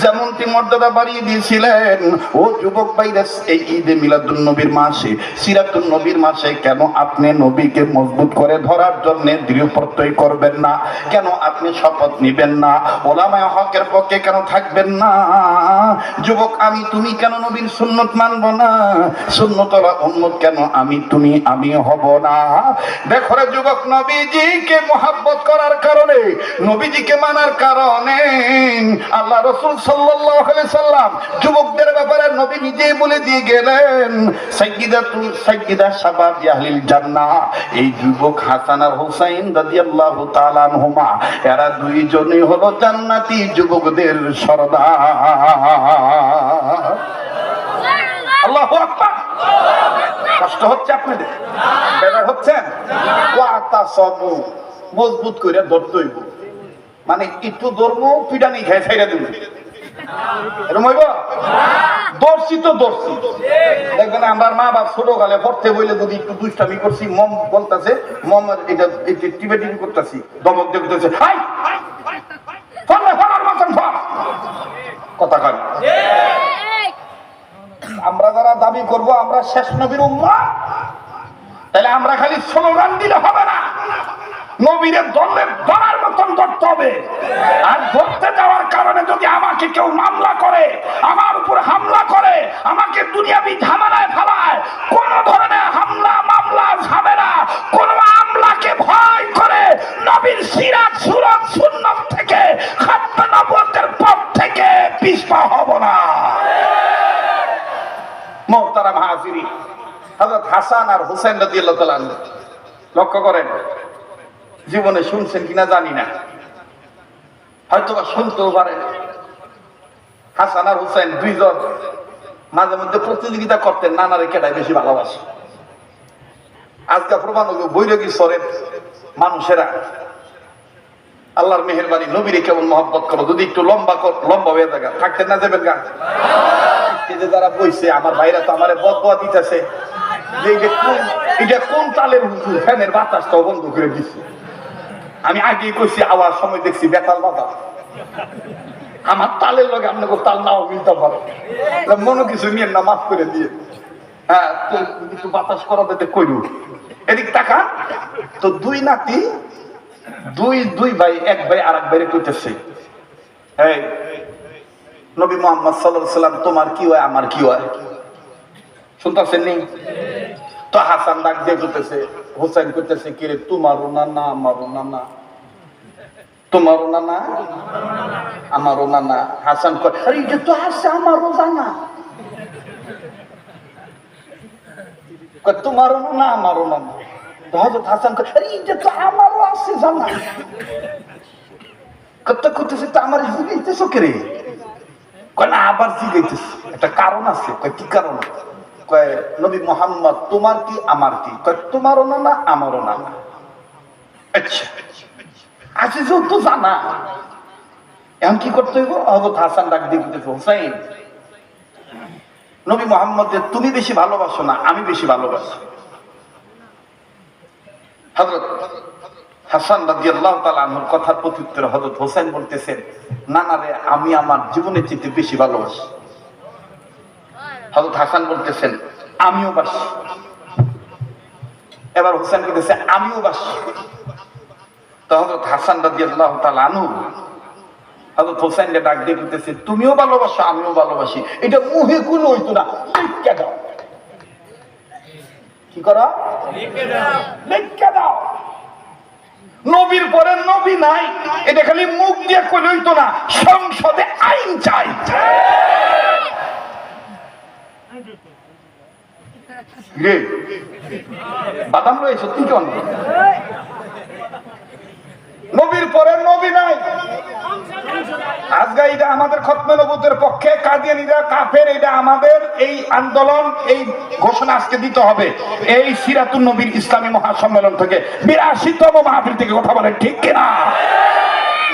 যেমনটি মর্যাদা বাড়িয়ে দিয়েছিলেন ও যুবক ভাইরা, এই ঈদে মিলাদুন নবীর মাসে, সিরাতুন নবীর মাসে কেন আপনি নবীকে মজবুত করে ধরার জন্য দৃঢ় প্রত্যয় করবেন না? কেন আপনি শপথ নিবেন না? ওলামায়ে হকের পক্ষে কেন থাকবেন না? যুবক আমি তুমি কেন নবীর সুন্নত মানব না? সুন্নতওয়ালা উম্মত কেন আমি হব না? দেখো রে যুবক, নবীজিকে মুহাব্বত করার কারণে, নবীজিকে মানার কারণে আল্লাহ রাসূল সাল্লাল্লাহু আলাইহি সাল্লাম যুবকদের ব্যাপারে নবী নিজেই বলে দিয়ে গেলেন, সাইয়্যিদা শাবাব আহলিল জান্নাহ। এই যুবক হাসান আর হুসাইন রাদিয়াল্লাহু তাআলা আনহুমা, এরা দুইজনই হলো জান্নাতি যুবকদের সরদার। আল্লাহু আকবার। কষ্ট হচ্ছে আপনাদের? বেদার হচ্ছেন? ওয়াতাসাবু, মজবুত করে ধরতে হইব। মানে একটু ধর্ম পিডানি খেয়ে ছেড়ে দেব, এরকম হইব? দর্শি তো দর্শি। দেখবেন আমার মা বাপ ছোট কালে পড়তে বইলে যদি একটু দুষ্টামি করছি, মম বলতেছে, মম এটা টিপে টিপি করতেছি, দমক দেখতেছে, হাই কথা কয়। আমরা যারা দাবি করব আমরা শেষ নবীর উম্মত, তাহলে আমরা খালি স্লোগান দিলে হবে না, নবীরে ধরার মতন ধরতে হবে। আর ধরতে যাওয়ার কারণে যদি আমাকে কেউ মামলা করে, আমার উপর হামলা করে, আমাকে দুনিয়াবি ঝামেলায় ফেলায়, কোন ধরনের হামলা মামলা ঝামেলা, কোন আমলাকে ভয় করে নবীর সিরাত সুরাত সুন্নাত থেকে, খাতমে নবুয়তের পথ থেকে পিছপা হব না। মুহতারাম হাজিরিন, হযরত হাসান আর হুসাইন রাদিয়াল্লাহু তাআলা আনহু, লক্ষ্য করেন, জীবনে শুনছেন কিনা জানি না, হয়তো বা শুনতেও পারেন। হাসান আর হুসাইন দুইজন মাঝে মধ্যে প্রতিযোগিতা করতেন, নানারে কেটাই বেশি ভালোবাসে। আজকে প্রমাণ হলো বৈরাগী স্তরের মানুষেরা আল্লাহর মেহেরবানি নবীরে কেমন মহব্বত করো। যদি একটু লম্বা হয়ে থাকা থাকতেন না, যাবেন গা। যে যারা বইছে আমার ভাইরা তো আমারে বদদোয়া দিতেছে যে এটা কোন তালের হুজুর, ফ্যানের বাতাসটাও বন্ধ করে দিচ্ছে। আমি আগেই কইছি, আওয়াজ সময় দেখছি বেতাল বাতাস, আমার তালের লগে আপনাকে তাল নাও মিলতে পারে, মনে কিছু নিয়ে না, মাফ করে দিয়ে। হ্যাঁ, একটু বাতাস করা দিতে কইরু। এদিক টাকা তো দুই নাতি, দুই ভাই, এক ভাই আর এক ভাইরে কইতেছে, এই নবী মুহাম্মদ সাল্লাল্লাহু আলাইহি সাল্লাম, তোমার কি হয় আমার কি হয়? শুনতেছেন নি? তো হাসান ডাক দিয়ে কইতেছে, হুসাইন কইতেছে, কি রে তোমারও না না আমারও না না, তোমারও না না আমারও না না। হাসান কয়, আরে এটা তো আছে আমারও জানা। কয় তোমারও না না আমারও না না। তো হযরত হাসান কয়, আরে এটা তো আমারও আছে জানা। কত কইতেছে, তো আমার জিগাইতেছ কে রে? কয় না, আবার জিগাইতেছে, একটা কারণ আছে। কয় কি কারণ? কয় নবী মুহাম্মদ তোমার কি আমার কি? কয় তোমারও না না আমারও না না। আচ্ছা আছে যেহেতু জানা, এখন কি করতে হইব? হযরত হাসান ডাক দিয়ে বলতেছে, হুসাইন, নবী মুহাম্মদের তুমি বেশি ভালোবাসো না আমি বেশি ভালোবাসি? হযরত হাসান রাদিয়াল্লাহু তাআলা আনহুর কথার প্রত্যুত্তরে হযরত হুসাইন বলতেছেন, না না রে, আমি আমার জীবনের চেয়ে বেশি ভালোবাসি। হযরত হাসান বলতেছেন, আমিও বাসি। এবার হুসাইন বলতেছে, আমিও বাসি। তো হযরত হাসান রাদিয়াল্লাহু তাআলা আনহু হযরত হুসাইনকে ডাক দিয়ে বলতেছে, তুমিও ভালোবাসো আমিও ভালোবাসি, এটা মুহে কুল হইতো না, লিখে দাও। কি করা? লিখে দাও। নবীর পরে নবী নাই, এটা খালি মুখ দিয়ে কইলে হইতো না, সংসদে আইন চাই। রে বাদাম রয়েছে তুই কেন? নবীর পরে নবী নাই। আজকে এটা আমাদের খতমে নবুতের পক্ষে কাদিয়ানীরা কাফের, এটা আমাদের এই আন্দোলন, এই ঘোষণা আজকে দিতে হবে। এই সিরাতুন নবীর ইসলামী মহাসম্মেলন থেকে ৮২তম মাহফিল থেকে কথা বলেন, ঠিক কিনা?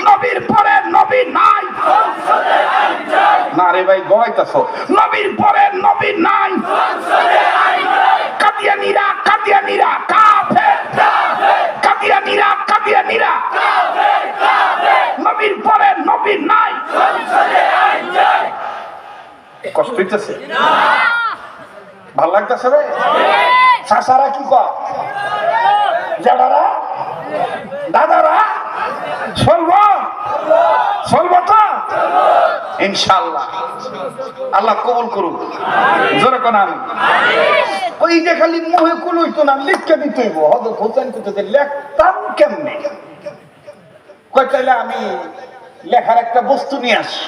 নবীর পরে নবী নাই। না রে ভাই, গলাইতেছো। নবীর পরে নবী নাই। কাদিয়ানীরা কাদিয়ানীরা কাফের, কাদিয়ানীরা কাদিয়ানীরা নবীর পরে নবী নাই। কষ্ট হইতেছে? ভাল লাগতেছে রে? চাচারা কি কয়? জাদারা দাদারা চলবো চলবো তো ইনশাআল্লাহ। আল্লাহ কবুল করুক। জোরে কোন আমিন। ওই যে খালি মুহে কোন হইতো না, লিখতে দিতে হইব। হযরত হোসেন করতে লেখতাম কেমনে? কয় তাইলে আমি লেখার একটা বস্তু নিয়ে আসি।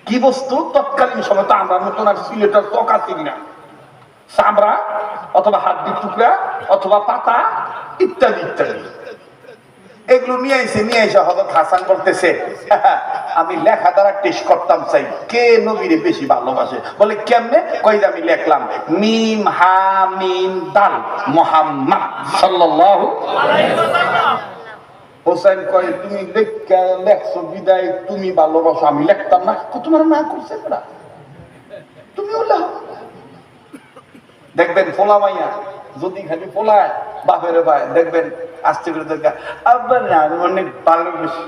কি বস্তু? তৎকালীন সময় তো আমরা নতুন আর সিলেটার চকা চিনি না, চামড়া অথবা হাড্ডির টুকরা অথবা পাতা ইত্যাদি ইত্যাদি, এগুলো নিয়ে এসে হযরত হাসান বলতেছে, আমি লেখা দ্বারা টেস্ট করতাম চাই কে নবীরে বেশি ভালোবাসে। বলে কেমনে? কই যে আমি লিখলাম মিম হা মিম দাল মুহাম্মদ সাল্লাল্লাহু আলাইহি ওয়াসাল্লাম। হোসেন কয় তুমি লেখছো বিদায় তুমি ভালোবাসো, আমি লিখতাম না। তোমার না করছে না, তুমি বললে দেখবেন পোলা মাইয়া যদি খালি পোলায় বাপের ভাই দেখবেন আসতে করে দেখা আব্বা না আমি অনেক ভালোবাসি।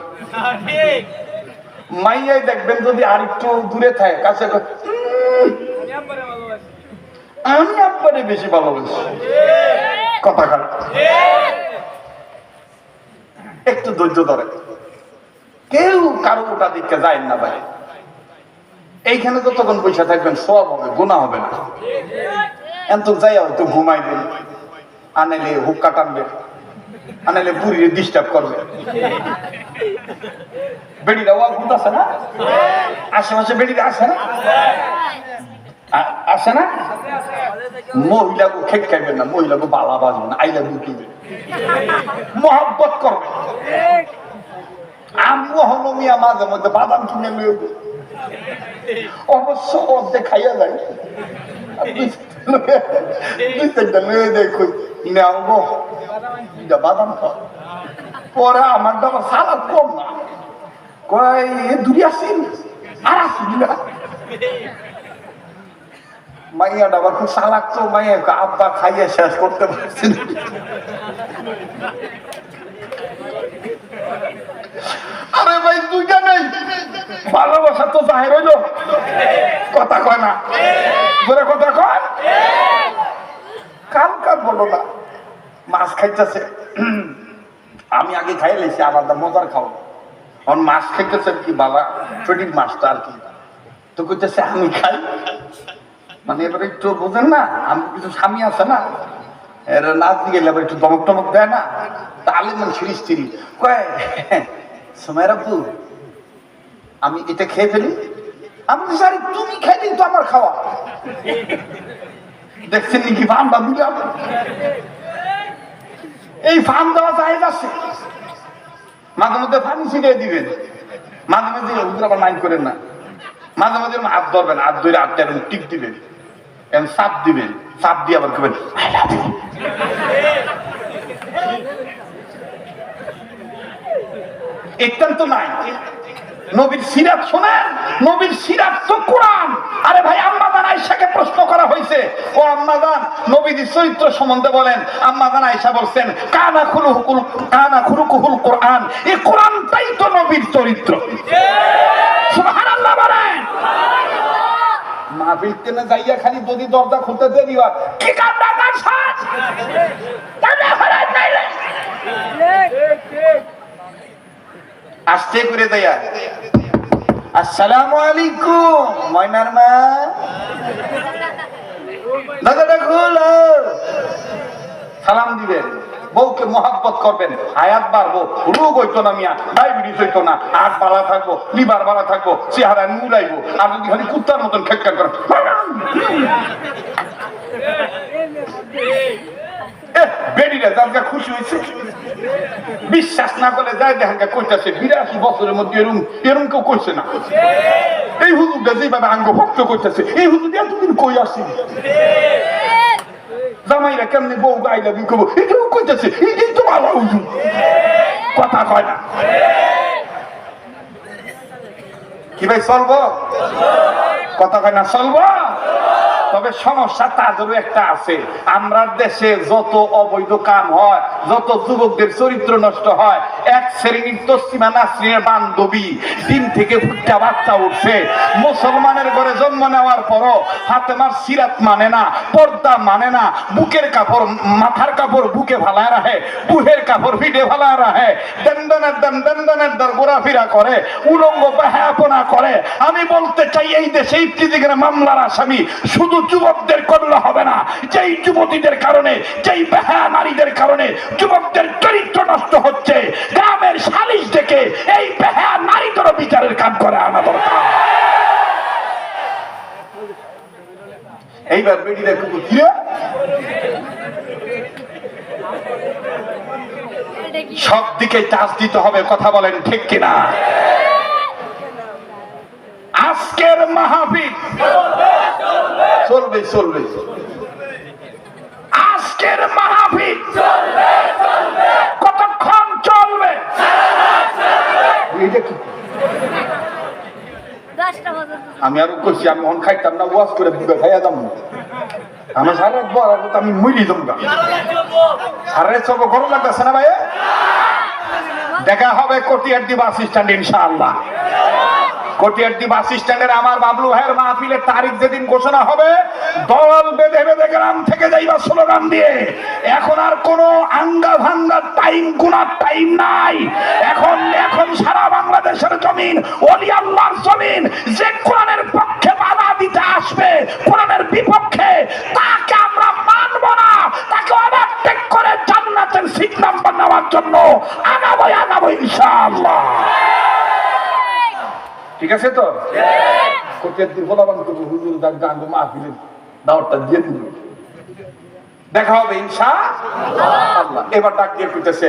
মাইয়াই দেখবেন যদি আরেকটু দূরে থাকে কাছে আমি আব্বারে বেশি ভালোবাসি। কথা খারাপ, একটু ধৈর্য ধরে, কেউ কারো ওটা দিকে যায় না ভাই। এইখানে যতক্ষণ পয়সা থাকবেন সব হবে, গুনাহ হবে না। এত যাই হয়তো ঘুমাইবেন, আনাইলে হুক্কা টানবে, আনাইলে বুড়িয়ে ডিস্টার্ব করবে। বেড়িরা ওয়া ভূত আছে না আশেপাশে? বেড়িরা আসে না? আসে না? মহিলাকে খেক খাইবেন না, মহিলাকে বালা বাজবেন, আইলা বুকিবেন, মহব্বত করবেন। আমিও হনমিয়া মাঝে মধ্যে বাদাম কিনে লইব, অবশ্য অর্ধেক খাইয়া যায়, বাদাম খাও। পরে আমার দাবার সালাদ কম না, কয় দূরে আসেন আর আসেন না। মাইয়া ডাবার খুব সালাক তো, মাইয়া আব্বা খাইয়া শেষ করতে পারছেন। আরে ভাই দুইটা নেই, ভালোবাসা তো জাহের হইল, কথা কয় না, জোরে কথা কয়, কান কান বলো না। মাছ খাইতেছে, আমি আগে খাই লেছি আলাদা মজার খাও, এখন মাছ খাইতেছে কি বাবা ফেটির মাছটা আর কি, তো কইতেছে আমি খাই, মানে এবার একটু বোঝেন না, আমি কিছু স্বামী আছে না, এর নাচ দিয়ে গেলে একটু দমক টমক দেয় না, তাহলে মানে সিরিজ তিরি কয় সময় রাখবো আমি এটা খেয়ে ফেলি। আমি জানি তুমি খাইলি তো আমার খাওয়া, দেখছেন নাকি ফার্মটা দিলাম, এই ফার্ম দেওয়া যায় যাচ্ছে, মাঝে মধ্যে পানি ছিটিয়ে দিবেন, মাঝে মাঝে ওদের আবার মাইন্ড করেন না, মাঝে মাঝে হাত ধরবেন, হাত ধরে হাতটা এরকম টিপ দিবেন, এরকম চাপ দিবেন, চাপ দিয়ে আবার করবেন আই লাভ ইউ। একান্ত নাই নবীর সিরাত শোনেন, নবীর সিরাত তো কোরআন। আরে ভাই আম্মা জান আয়েশাকে প্রশ্ন করা হয়েছে, ও আম্মা জান নবীর চরিত্র সম্বন্ধে বলেন। আম্মা জান আয়েশা বলছেন কানা খুলুকুহুল কোরআন, এই কোরআনটাই তো নবীর চরিত্র। সুবহানাল্লাহ বলেন। মাহফিল কেন যাইয়া খালি যদি দরজা খুলতে দেরি হয় কি কামটা কার সাজ কামটা ফেরাই নাইলে আসতে করে দেয়া আসসালামু আলাইকুম ময়নার মা, দাদাটা খুলো, সালাম দিবেন, বউকে মহব্বত করবেন, হায়াত বাড়বো, রোগ হইতো না মিয়া, ডায়াবেটিস হইতো না, হার্ট ভালো থাকবো, লিভার ভালো থাকবো, চেহারা নূর আইবো। আর যদি খালি কুত্তার মতন খেটখাট করেন বেডিরা যার খুশি হয়েছে, বিশ্বাস না করলে যাই দেখেন কইতাছে 82 বছরের মধ্যে এরম কেউ কইছে না। এই হুজুরটা যেভাবে আঙ্গ ভক্ত করতেছে, এই হুজুর এতদিন কই আসি, জামাইরা কেমনি বউ গাইলা বি করবো, এটাও কইতেছে এই তো ভালো হুজুর, কথা কয় না। কি ভাই চলবো? কথা কয় না চলবো। তবে সমস্যা তাদেরও একটা আছে, আমরা দেশে যত অবৈধ কাম হয় যত যুবকদের চরিত্র নষ্ট হয়, এক শ্রেণীর তসলিমা নাসরিনের বান্ধবী দিন থেকে ফুটটা বাচ্চা উঠছে, মুসলমানের ঘরে জন্ম নেওয়ার পরও ফাতেমার সিরাত মানে না, পর্দা মানে না, বুকের কাপড় মাথার কাপড় বুকে ফালায় রাখে, বুহের কাপড় পিঠে ফালায় রাখে, দন্দনের দর ঘোরাফেরা করে, উলঙ্গ বেহায়াপনা করে। আমি বলতে চাই এই দেশে ইফতিজিকের মামলার আসামি শুধু যুবকদের করলে হবে না, যেই যুবতীদের কারণে, যেই বেহায়া নারীদের কারণে যুবকদের চরিত্র নষ্ট হচ্ছে, গ্রামের সালিশ থেকে এই বেহায়া নারীদেরও বিচারের কাজ করে আনা দরকার। এইবার বেডিরা কুকুর কি সব দিকে চাষ দিতে হবে, কথা বলেন ঠিক কিনা? আজকের মাহফিল চলবে চলবে, আজকের মাহফিল কতক্ষণ চলবে? আমি আরো করছি, আমি অন খাইতাম না, ওয়াজ করে দিবে খাইয়া দাম না, আমি সারা বড় আমি মুইলি দমগা সারে সব গরম লাগতেছে না ভাই। দেখা হবে কটিয়ারদি বাস স্ট্যান্ড ইনশাআল্লাহ। কটিয়ারদি বাস স্ট্যান্ডের আমার বাবলু ভাইয়ের মাহফিলের তারিখ যেদিন ঘোষণা হবে, দল বেঁধে বেঁধে গ্রাম থেকে যাইবা স্লোগান দিয়ে। এখন আর কোন আঙ্গা ভাঙ্গা টাইম গুনার টাইম নাই। এখন সারা বাংলাদেশের জমিন ওলি আল্লাহর জমিন। যে কোরআনের পক্ষে বাধা দিতে আসবে, কোরআনের বিপক্ষে, তাকে আমরা মানব না। তাকে ওভারটেক করে জান্নাতের সিট নাম্বার নেওয়ার জন্য আগাবো ইনশাআল্লাহ। ঠিক আছে তো? দেখা হবে ইনশাআল্লাহ। এবার ডাক দিয়ে কইতেছে,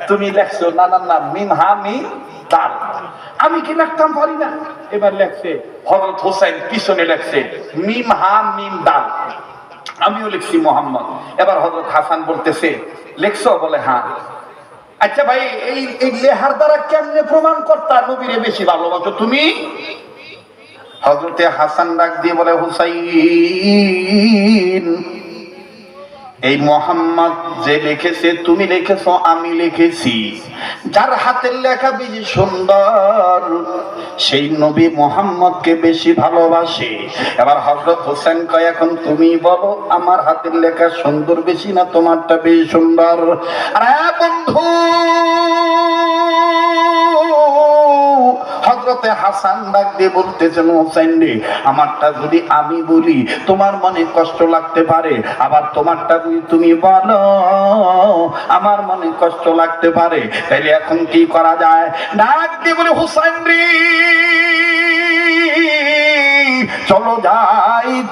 তুমি লেখছো নানার নাম মিম হা মিম দাল, আমি কি লিখতাম পারি না? এবার লেখছে হযরত হোসেন, পিছনে লেখছে মিম হা মিম দাল, আমিও লিখছি মোহাম্মদ। এবার হযরত হাসান বলতেছে লেখছো? বলে হ্যাঁ। আচ্ছা ভাই, এই লেহার দ্বারা কেমনে প্রমাণ করতা নবীরে বেশি ভালোবাসো তুমি? হযরতে হাসান ডাক দিয়ে বলে, হুসাইন, এই মোহাম্মদ যে লিখেছে, তুমি লিখেছো, আমি লিখেছি, যার হাতের লেখা বেশি সুন্দর সেই নবী মোহাম্মদকে বেশি ভালোবাসে। এবার হযরত হোসেন কয়, এখন তুমি বলো আমার হাতের লেখা সুন্দর বেশি না তোমারটা বেশি সুন্দর? আরে বন্ধু, হযরতে হাসান ডাক দিয়ে বলতেছেন, হোসেন রে, আমারটা যদি আমি বলি তোমার মনে কষ্ট লাগতে পারে, আবার তোমারটা যদি তুমি বলো আমার মনে কষ্ট লাগতে পারে, তাইলে এখন কি করা যায়? ডাক দিয়ে বলে, হোসেন রে,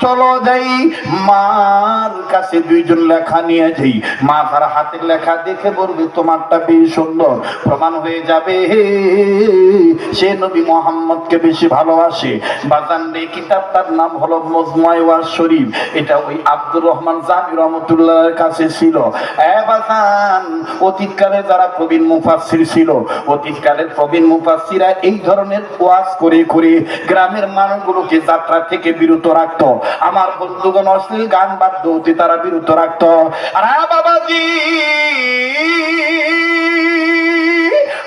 চলো যাই মার কাছে, দুইজন লেখা নিয়ে যাই। মা তার হাতের লেখা দেখে বলবে তোমারটা বেশি সুন্দর, প্রমাণ হয়ে যাবে সে নবী মোহাম্মদকে বেশি ভালোবাসে। বাজান রে, কিতাবটার নাম হলো মজমুআয়ে ওয়াজ শরীফ। এটা ওই আব্দুর রহমান জামি রহমাতুল্লাহর কাছে ছিল। বাজান, অতীতকালে যারা প্রবীণ মুফাসসির ছিল, অতীতকালের প্রবীণ মুফাসসিরা এই ধরনের ওয়াজ করে করে গ্রামের মানুষগুলোকে যাত্রা থেকে বিরত রাখতো। আমার বন্ধুগণ অশ্লীল গান বাদ্য হতে তারা বিরত রাখতো। আর বাবাজি,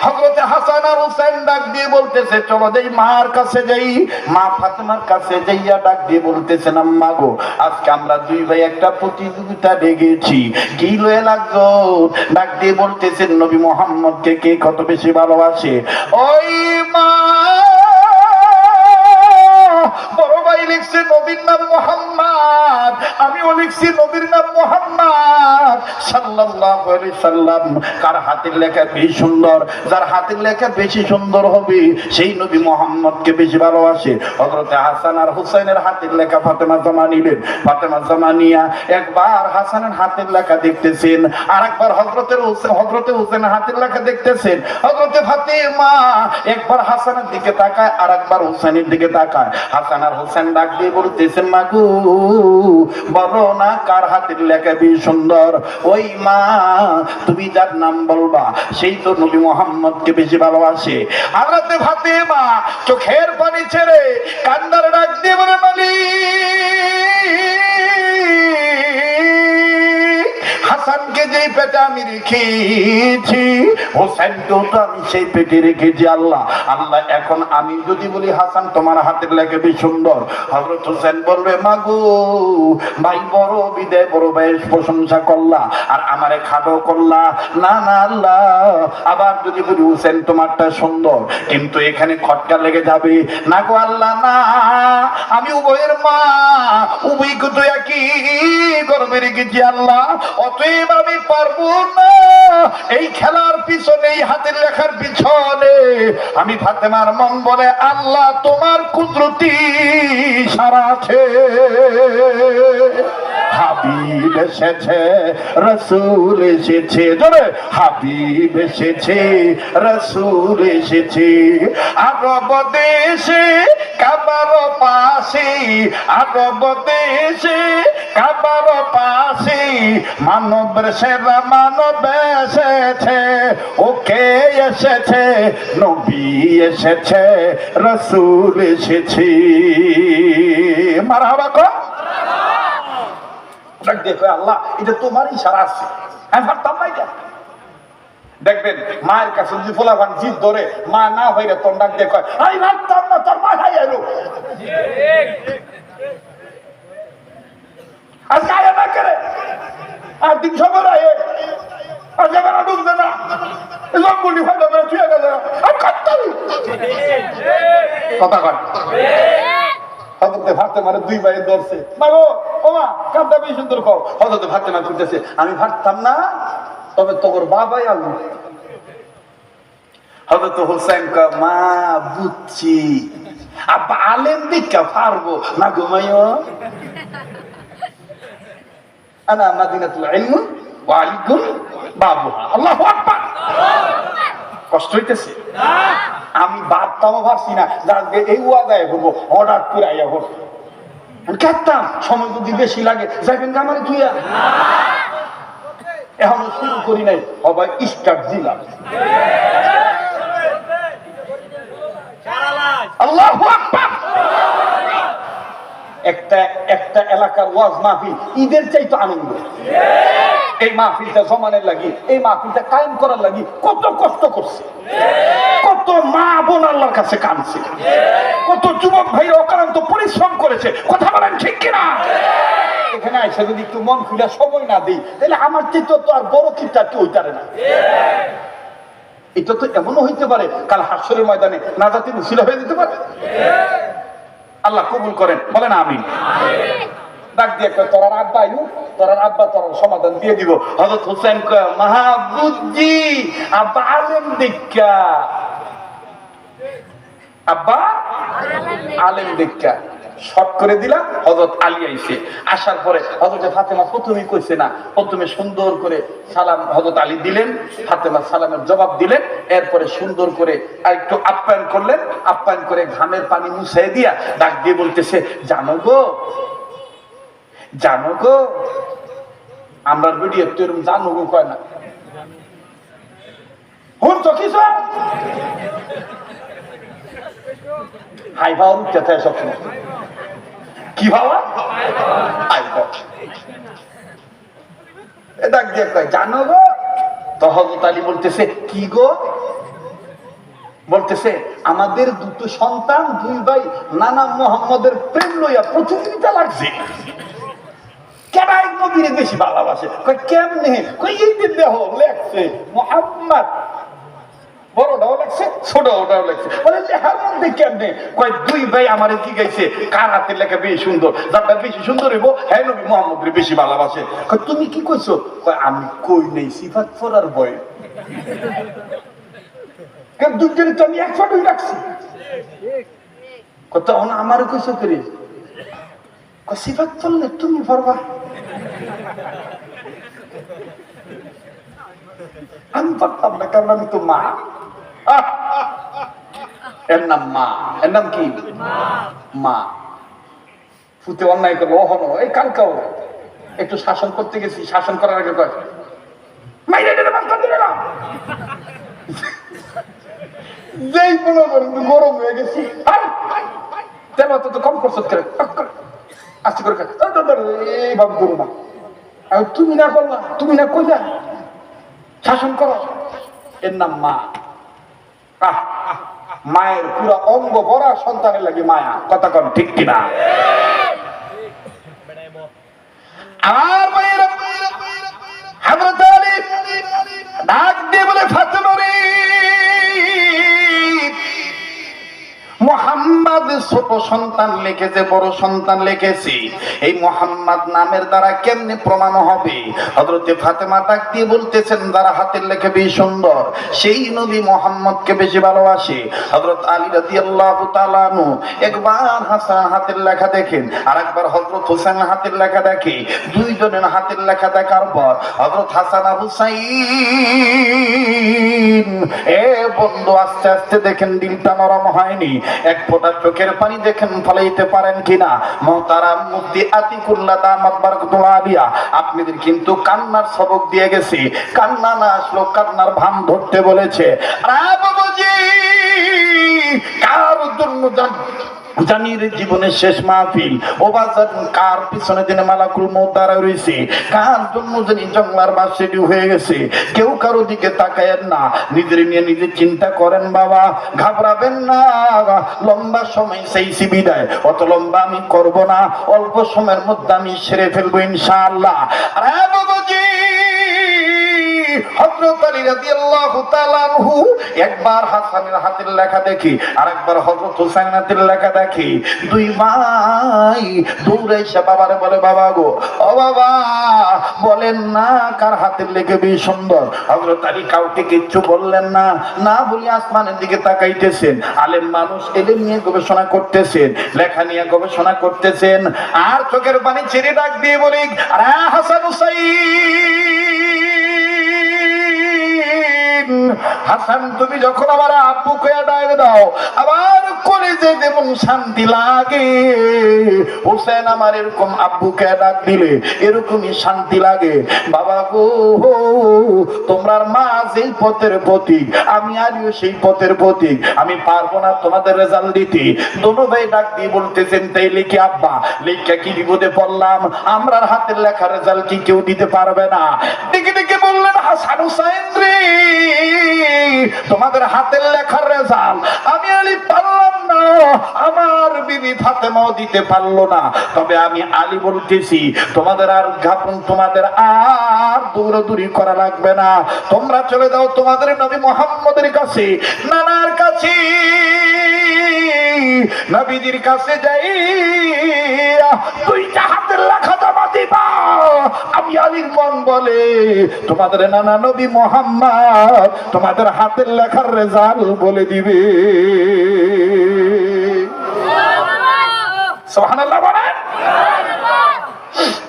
হযরতে হাসান আর হোসেন ডাক দিয়ে বলতেছে, চলো যাই মার কাছে যাই। মা ফাতেমার কাছে যাইয়া ডাক দিয়ে বলতেছেন, আম্মা গো, আজকে আমরা দুই ভাই একটা প্রতিযোগিতা লেগেছি, কি লয়ে লাগলো? ডাক দিয়ে বলতেছেন, নবী মুহাম্মদকে কে কত বেশি ভালোবাসে। ওই মা, বড় ভাই লিখছে নবীর নাম মুহাম্মদ, আমিও লিখছি নবীর নাম মুহাম্মদ সাল্লাল্লাহু আলাইহি সাল্লাম। কার হাতের লেখা বেশি সুন্দর? যার হাতের লেখা বেশি সুন্দর হবে সেই নবী মুহাম্মদকে বেশি ভালোবাসে। হযরতে হাসান আর হুসাইনের হাতের লেখা ফাতেমা জমা নিলেন। ফাতেমা জমা নিয়া একবার হাসানের হাতের লেখা দেখতেছেন, আর একবার হযরতে হুসাইনের হাতের লেখা দেখতেছেন। হযরতে ফাতেমা একবার হাসানের দিকে তাকায়, আর একবার হুসাইনের দিকে তাকায়। হাসান আর হোসেন ডাক দিয়ে বলতেছেন, মা গো, বলো না কার হাতের লেখা বেশি সুন্দর? ওই মা, তুমি যার নাম বলবা সেই তো নবী মুহাম্মদকে বেশি ভালোবাসে। হযরতে ফাতেমা চোখের পানি ছেড়ে কান্নার ডাক দিয়ে বলে, মালিক, হাসানকে যেই পেটে আমি রেখেছি, হোসেনকেও তো আমি সেই পেটে রেখেছি। আল্লাহ আল্লাহ, এখন আমি যদি বলি হাসান তোমার হাতের লেগে বেশ সুন্দর, হযরত হোসেন বলবে মাগো ভাই বড় বিদায়, বড় ভাইয়ের প্রশংসা করলা আর আমারে খাটো করলা। না না আল্লাহ, আবার যদি বলি হোসেন তোমারটা সুন্দর, কিন্তু এখানে খটকা লেগে যাবে। না গো আল্লাহ না, আমি উভয়ের মা, উভয়কে তো একই গর্বে রেখেছি আল্লাহ, অতএব আমি পারবো না এই খেলার পিছনে, এই হাতের লেখার পিছনে। আমি ফাতেমার মন বলে আল্লাহ তোমার কুদরতি সারা আছে। হাবিব এসেছে, রসুল এসেছে, জোরে হাবিব এসেছে, রসুল এসেছে। আরব দেশে কাবার পাশে, আরব দেশে কাবার পাশে, মানবের সেরা মানব এসেছে। ওকে এসেছে, নবী এসেছে, রসুল এসেছে। মারহাবা কো। দেখো আল্লাহ, এটা তোমার ইশারা আছে, আমি পারতাম না এটা। দেখবেন মায়ের কাছে যদি ফোলাফান জিদ ধরে, মা না হইলে তোর ডাক দিয়ে কয় আমি পারতাম না, তোর মা খাই এলো আজকে আয় না করে, আর দিন সবার আয় আর যাবে না, ডুববে না, জঙ্গলি ফাইদা করে ছুঁয়ে গেল আর কাটতাম কথা কয়। হযরতে ফাতেমার দুই ভাই ধরছে, মাগো ও মা কাঁদা বেশি সুন্দর কও। হযরতে ফাতেমা কইতেছে আমি পারতাম না, তবে তোর বাবাই আলু। হযরত হোসেন কা মা বুঝছি, আব্বা আলেম দেখা পারবো না গো মাইও, আনা মাদিনাতুল ইলম ওয়া আলিকুম বাবুহা। আল্লাহু আকবার। কষ্ট হইতেছে না, আমি ভাবতামও ভাবছি না যে এই ওয়াদায় হবো, অর্ডার করে আইয়া হবো। আমি কাঁদতাম, সময় যদি বেশি লাগে যাইবেন আমারে তুইয়া, এখনো শুরু করি নাই, সবাই স্টার্ট দিলাম। আল্লাহু আকবার। একটা একটা এলাকার ওয়াজ মাহফিল ঈদের চাইতে আনন্দ। এই মাহফিলটা জমানের লাগি, এই মাহফিলটা কায়েম করার লাগি কত কষ্ট করছে, কত মা বোন আল্লাহর কাছে কাঁদছে, কত যুবক ভাই অকারান্ত পরিশ্রম করেছে। কথা বলেন ঠিক কিনা? এখানে আইসা যদি একটু মন খুলে সময় না দিই, তাহলে আমার চিত্র তো আর বড় কিপটা কেউ হইতে পারে না। এটা তো এমনও হইতে পারে কাল হাসরের ময়দানে নাজাতের উসিলা হয়ে যেতে পারে। আল্লাহ কবুল করেন, বলেন আমিন। ডাক দিয়ে তোরার আব্বা আইলু, তোরার আব্বা তোর সমাধান দিয়ে দিব। হযরত হোসেন কয় মাহবুবজি আব্বা আলেম দেখা, আব্বা আলেম দেখা শর্ট করে দিলাম। হযরত আলী আইছে, আসার পরে হযরত ফাতেমা প্রথমেই কইছে না, প্রথমে সুন্দর করে সালাম হযরত আলী দিলেন, ফাতেমা সালামের জবাব দিলেন, এরপরে সুন্দর করে আরেকটু আপ্যায়ন করলেন, আপ্যায়ন করে ঘামের পানি মুছাই দিয়া ডাক দিয়ে বলতেছে জানো গো, জানো গো, আমরা ভিডিও তো এরকম জানো গো কয় না, হুন তো কিছু হাই ভাও উঠতে সবসময় কি ভাবা ডাক দিয়ে কয় জানো গো। তো হযরত আলী বলতেছে কি গো? বলতেছে আমাদের দুটো সন্তান দুই ভাই নানা মুহাম্মদের প্রেম লইয়া প্রতিযোগিতা লাগছে, কেনাই নবীরে বেশি ভালোবাসে। কয় কেমনে? কয় এই যে দেহ লেখছে মুহাম্মদ, বড়টাও লাগছে ছোটটাও লাগছে, বলে লেখার মধ্যে কেমনে? কয় দুই ভাই আমারে কি গাইছে কার হাতের লেখা বেশি সুন্দর, যারটা বেশি সুন্দর হইব হ্যাঁ নবী মুহাম্মদের বেশি ভালোবাসে। কয় তুমি কি কইছো? কয় আমি কই নেই, সিফাত পড়ার ভয়। দুজনে তো আমি এক ফটোই রাখছি। কত আমারও কইছো করি, কয় সিফাত পড়লে তুমি পড়বা, আমি পড়তাম না কারণ আমি তো মা। এর নাম মা, এর নাম কি মা। ফুতে অন্যায় করলো অহনো, এই কালকাও একটু শাসন করতে গেছি, শাসন করার আগে কয় যেই মনে করেন গরম হয়ে গেছি, তেল তো কম করছো করে আস্তে করে এইভাবে করো না, আর তুমি না করলা, তুমি না কইলা শাসন করো, এর নাম মা। মায়ের পুরো অঙ্গ ভরা সন্তানের লাগে মায়া, কথা কন ঠিক কিনা? আর মায়ের হযরত আলী ডাক দিয়ে বলে, ফাতেমা রে, মুহাম্মদ ছোট সন্তান লিখেছে, বড় সন্তান লিখেছে, এই মুহাম্মদ নামের দ্বারা কেমনে প্রমাণ হবে? হযরতে ফাতেমা ডাক দিয়ে বলতেছেন, যারা হাতের লেখা বেশি সুন্দর সেই নবী মুহাম্মদকে বেশি ভালোবাসে। হযরত আলী রাদিয়াল্লাহু তাআলা আনহু একবার হাসান হাতের লেখা দেখেন, আর একবার হযরত হোসেন হাতের লেখা দেখে। দুইজনের হাতের লেখা দেখার পর হযরত হাসান আর হুসাইন এ বন্ধু আস্তে আস্তে দেখেন দিলটা নরম হয়নি, এক ফোঁটা চোখের পানি দেখেন ফলাইতে পারেন কিনা। মুহতারাম মুফতি আতিকুল্লাহ দামাত বারাকাতুল্লাহ আলিয়া আপনাদের কিন্তু কান্নার সবক দিয়ে গেছে, কান্না না আসলো কান্নার ভান ধরতে বলেছে। আরে বাবাজি, কার জন্য জানির জীবনের শেষ মাহফিল, ও বাজার কার পিছনে দিনে মালাকুল মউত দাঁড়ায় রয়েছে, কার জন্য জানি জঙ্গলার বাসেটি হয়ে গেছে। কেউ কারো দিকে তাকায়েন না, নিজের নিয়ে নিজে চিন্তা করেন বাবা, ঘাবড়াবেন না। লম্বা সময় চাইছি বিদায়, অত লম্বা আমি করব না, অল্প সময়ের মধ্যে আমি সেরে ফেলবো ইনশাআল্লাহ। আরে বাবাজি, হযরত আলী রাদিয়াল্লাহু তাআলা আনহু একবার হাসানের হাতের লেখা দেখি, আর একবার হযরত হুসাইনের হাতের লেখা দেখি। দুই ভাই দৌড়ে এসে বাবারে বলে, বাবা গো, ও বাবা বলেন না কার হাতের লেখা বেশি সুন্দর? হযরত আলী কাউকে কিচ্ছু বললেন না, না বলে আসমানের দিকে তাকাইতেছেন। আলেম মানুষ এলেম নিয়ে গবেষণা করতেছেন, লেখা নিয়ে গবেষণা করতেছেন, আর চোখের পানি ছেড়ে ডাক দিয়ে বলি, আরে হাসান হুসাইন, হাসান তুমি যখন আমার আব্বুকে ডাক দাও আমার কলেজে যেমন শান্তি লাগে, হোসেন আমার এরকম আব্বুকে ডাক দিলে এরকমই শান্তি লাগে। বাবা গো, তোমরার মা যেই পথের প্রতীক, আমি আলিও সেই পথের প্রতীক, আমি পারবো না তোমাদের রেজাল্ট দিতে। দোনো ভাই ডাক দিয়ে বলতেছেন, তাই লিখি আব্বা, লেখা কি বিপদে পড়লাম, আমরার হাতের লেখা রেজাল্ট কি কেউ দিতে পারবে না? ডেকে ডেকে বললেন, হাসান হুসাইন রে, তোমাদের হাতের লেখার রেজাল্ট আমি আলী পারলাম না, আমার বিবি ফাতেমাও দিতে পারলো না, তবে আমি আলী বলতেছি তোমাদের আর তোমাদের আর দৌড়াদৌড়ি করা লাগবে না, তোমরা চলে যাও তোমাদের নবী মুহাম্মদের কাছে, নানার কাছে, নবীজির কাছে যাই দুইটা হাতের লেখা জমা দিবা। আমি আলীর মন বলে তোমাদের নানা নবী মুহাম্মদ তোমাদের হাতের লেখার রেজাল্ট বলে দিবে। সুবহানাল্লাহ বলেন।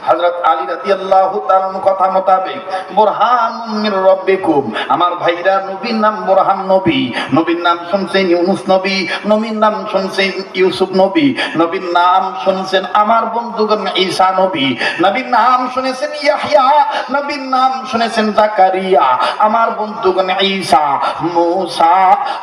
হযরত আলী রাদিয়াল্লাহু তাআলা কথা মোতাবেক বুরহানুম মির রাব্বিকুম, আমার ভাইরা নবীর নাম বুরহান নবী, নবীর নাম শুনছেন ইউনূস নবী, নবীর নাম শুনছেন ইউসুফ নবী, নবীর নাম শুনছেন আমার বন্ধুগণ ঈসা নবী, নবীর নাম শুনেছেন ইয়াহইয়া, নবীর নাম শুনেছেন জাকারিয়া, আমার বন্ধুগণ ঈসা, মূসা,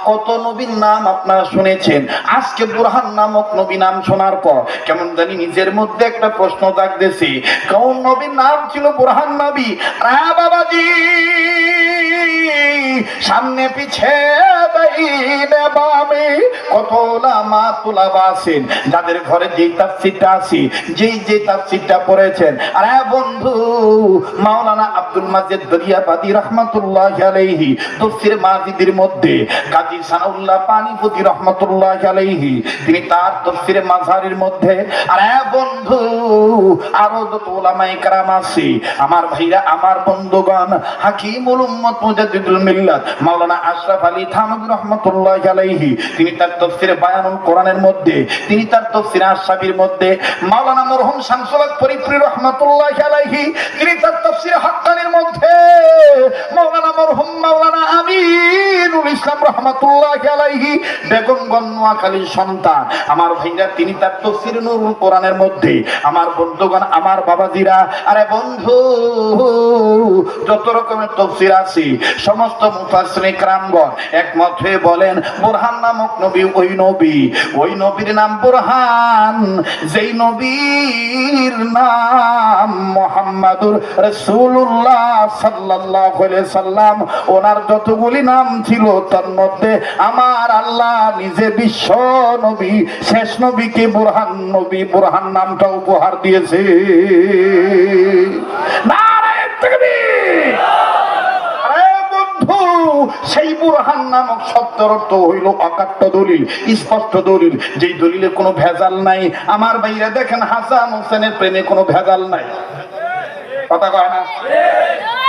কত নবীর নাম আপনারা শুনেছেন। আজকে বুরহান নামক নবী নাম শোনার পর কেমন জানি নিজের মধ্যে একটা প্রশ্ন জাগতেছে, কোন নবীর নাম ছিল বুরহান নবী? বাবাজি, সামনে পিছে ডাইনে বামে কত উলামা তুলাবা আছেন, যাদের ঘরে যেই তাফসীরটা আছে, যেই তাফসীরটা পড়েছেন। আরে বন্ধু, মাওলানা আব্দুল মাজিদ দরিয়াবাদী রাহমাতুল্লাহি আলাইহি তাফসীর মাজিদের মধ্যে কাজী সানাউল্লাহ পানিপতি রাহমাতুল্লাহি আলাইহি তিনি তার তাফসীর মাযহারের মধ্যে, আরে বন্ধু আরো যত উলামায়ে কেরাম আছে, আমার ভাইরা, আমার বন্ধুগণ, হাকিমুল উম্মত মুজাদ্দিদুল মিল্লাত মাওলানা আশরাফ আলী থানভী রাহমাতুল্লাহি আলাইহি তিনি তার তাফসীরে বায়ানুল কোরআনের মধ্যে, তিনি তার তাফসীরে আশ-শাফির মধ্যে, মাওলানা মরহুম শামসুল হক ফরিদপুরি রাহমাতুল্লাহি আলাইহি তিনি তার তাফসীরে হাক্কানির মধ্যে, মাওলানা মরহুম মাওলানা আমিনুল ইসলাম রহমাতুল্লাহি আলাইহি বেগমগঞ্জ নোয়াখালীর সন্তান। আমার ভাইরা তিনি তার তাফসীর নুরুল কোরআনের মধ্যে, আমার বন্ধুগণ, আমার বাবাজিরা, আরে বন্ধু, যত রকমের তাফসীর আছে সমস্ত মুফাসসিরিন کرامগণ একমত হয়ে বলেন বুরহান নামক নবী ওই নবীর নাম বুরহান, যেই নবীর নাম মুহাম্মাদুর রাসূলুল্লাহ সাল্লাল্লাহু আলাইহি সাল্লাম। ওনার যতগুলি নাম ছিল তার মধ্যে আমার আল্লাহ নিজে বিশ্ব নবী শেষ নবীকে বুরহান নামটা উপহার দিয়েছে। নারে তাকবীর! আরে বন্ধু, সেই বুরহান নামক শব্দের অর্থ হইল অকাট্য দলিল, স্পষ্ট দলিল, যেই দলিলে কোনো ভেজাল নাই। আমার ভাইরা দেখেন, হাসান হোসেনের প্রেমে কোনো ভেজাল নাই, কথা কয় না?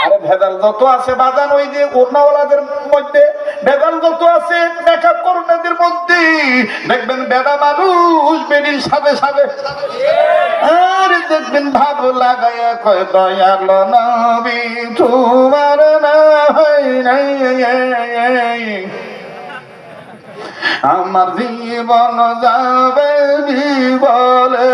আরে ভেজাল যত আছে বাজান, ওই যে ওড়নাওয়ালাদের মধ্যে ভেজাল যত আছে, মেকআপ কর্মীদের মধ্যে দেখবেন বেড়া মানুষ বেড়ির সাথে সাথে আর দেখবেন ভাব লাগাইয়া কয় দয়াল নবী তোমার নাই আমার জীবন যাবে জীবনে।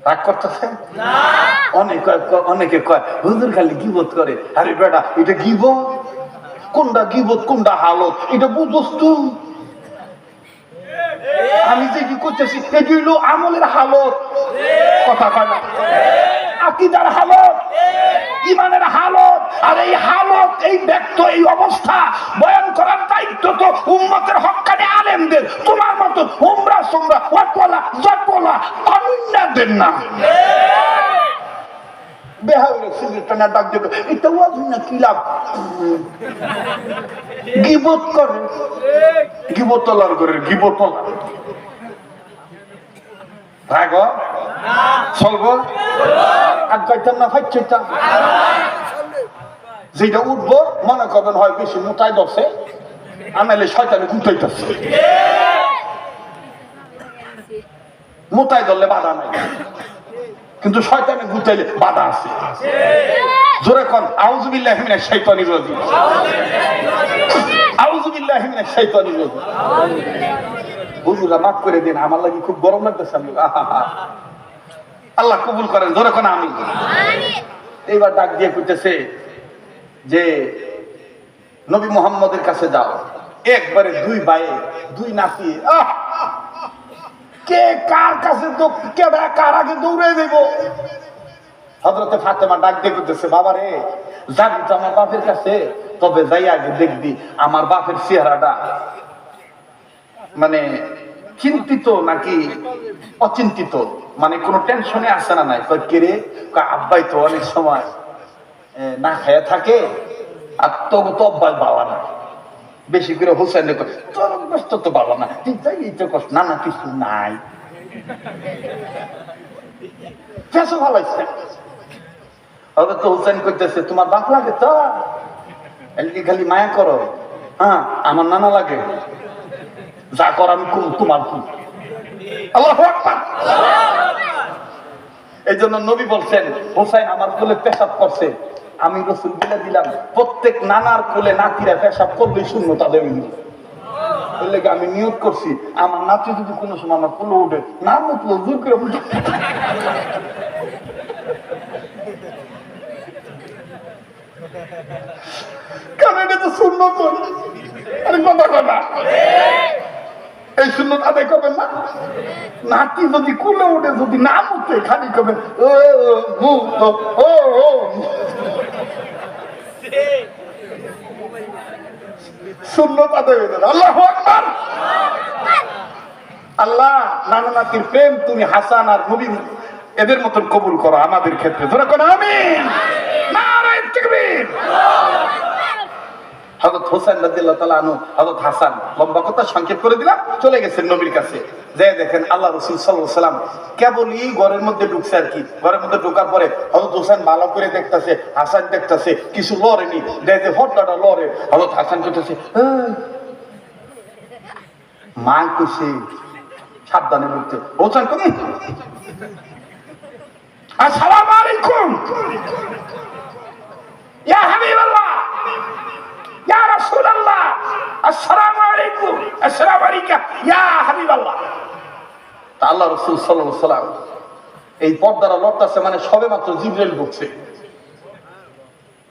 রাগ করতেছেন? অনেকে কয় হুজুর খালি গীবত করে। আরে বেটা, এটা গীবত? কোনটা গীবত কোনটা হালত এটা বুঝোস তুই? আমি যে কি করতেছি এটি হইল আমলের হালত, কথা কয় না? আকীদার হালত, ঈমানের হালত। আর এই হালত, এই ব্যক্ত, এই অবস্থা বয়ান করার দায়িত্ব তো উম্মতের হক্কানি আলেমদের। তোমার মতো উমরা সুমরা ওয়াটওয়ালা জটওয়ালা কানুননাদের না। বেহাউরে সিগারেট না ডাক দেবে, এটা ওয়াজ না, কি লাভ? গীবত করে, গীবতলার করে, গীবতলা রাগ চলবো আর গাইতাম না, ফাইতাম যেটা উঠবো মনে করবেন হয় বেশি মোটাই দশে, আনাইলে শয়তানে গুটাইতেছে। মোটাই ধরলে বাধা নাই, কিন্তু শয়তানে গুটাইলে বাধা আছে। জোরে কোন আউযু বিল্লাহি মিনাশ শাইতানির রাজিম, আউযু বিল্লাহি মিনাশ শাইতানির রাজিম। হুজুরা মাফ করে দিন, আমার লাগি খুব গরম লাগতেছে। আল্লাহ কবুল করেন, জোরে কোন আমিন। এইবার ডাক দিয়ে কইতেছে যে নবী মুহাম্মদের কাছে যাও। একবারে দুই ভাইয়ে, দুই নাতি, কে কার কাছে কার আগে দৌড়ে দেব। হযরতে ফাতেমা ডাক দিয়ে কইতেছে, বাবা রে, যাবি তো আমার বাপের কাছে, তবে যাই আগে দেখবি আমার বাপের চেহারাটা মানে চিন্তিত নাকি অচিন্তিত, মানে কোনো টেনশনে আসে না নাই। কে রে? আব্বাই তো অনেক সময় না খায়া থাকে, আর তবু তো অব্বাই বাবা না, বেশি করে হোসেন তোর কষ্ট তো বাবা না, তুই যাই এই তো কষ্ট না, না কিছু নাই, ভালো হবে তো। হোসেন করতেছে, তোমার বাপ লাগে তো খালি মায়া করো? হ্যাঁ, আমার নানা লাগে, যা কর আমি তোমার কি। আল্লাহু আকবার। এই জন্য নবী বলছেন, হোসেন আমার কোলে পেশাব করছে, আমি রাসূল বলে দিলাম প্রত্যেক নানার কোলে নাতিরা পেশাব করলেই শূন্য তাদের। ওই লেগে আমি নিয়োগ করছি, আমার নাতি যদি কোনো সময় আমার কোলে উঠে না উঠলো জোর করে কারণ এটা তো সুন্নত। আরে কথা কথা, এই সুন্নত আদায় করবেন না? নাতি যদি কুলে উঠে যদি না উঠে খালি করবেন সুন্নত আদায় হয়ে যাবে। আল্লাহু আকবার। আল্লাহ নানা নাতির প্রেম তুমি হাসান আর নবী এদের মতন কবুল করো আমাদের ক্ষেত্রে, ধরে কোন আমিন। নারায়ে তাকবীর। হযরত হোসেন রাদিয়াল্লাহু তাআলা আনহু, হযরত হাসান, লম্বা কথা সংক্ষেপ করে দিলাম, চলে গেছেন নবীর কাছে। যে দেখেন আল্লাহ রাসূল সাল্লাল্লাহু আলাইহি ওয়াসাল্লাম কেবলই ঘরের মধ্যে ঢুকছে আর কি। ঘরের মধ্যে ঢোকার পরে হযরত হোসেন ভালো করে দেখতেছে, হাসান দেখতেছে, কিছু লড়েনি, দেখে হঠাৎ লড়ে। হযরত হাসান করতেছে, মা কইছে সাবধানে বলতে বলছেন তুমি আসসালামু আলাইকুম ইয়া হাবিবাল্লাহ ইয়া রাসূলুল্লাহ আসসালামু আলাইকুম আসসালামু আলাইকা ইয়া হাবিবাল্লাহ। তা আল্লাহ রাসূল সাল্লাল্লাহু আলাইহি ওয়াসাল্লাম এই পর্দাটা লড়তাছে, মানে সবে মাত্র জিবরাইল ঢুকছে।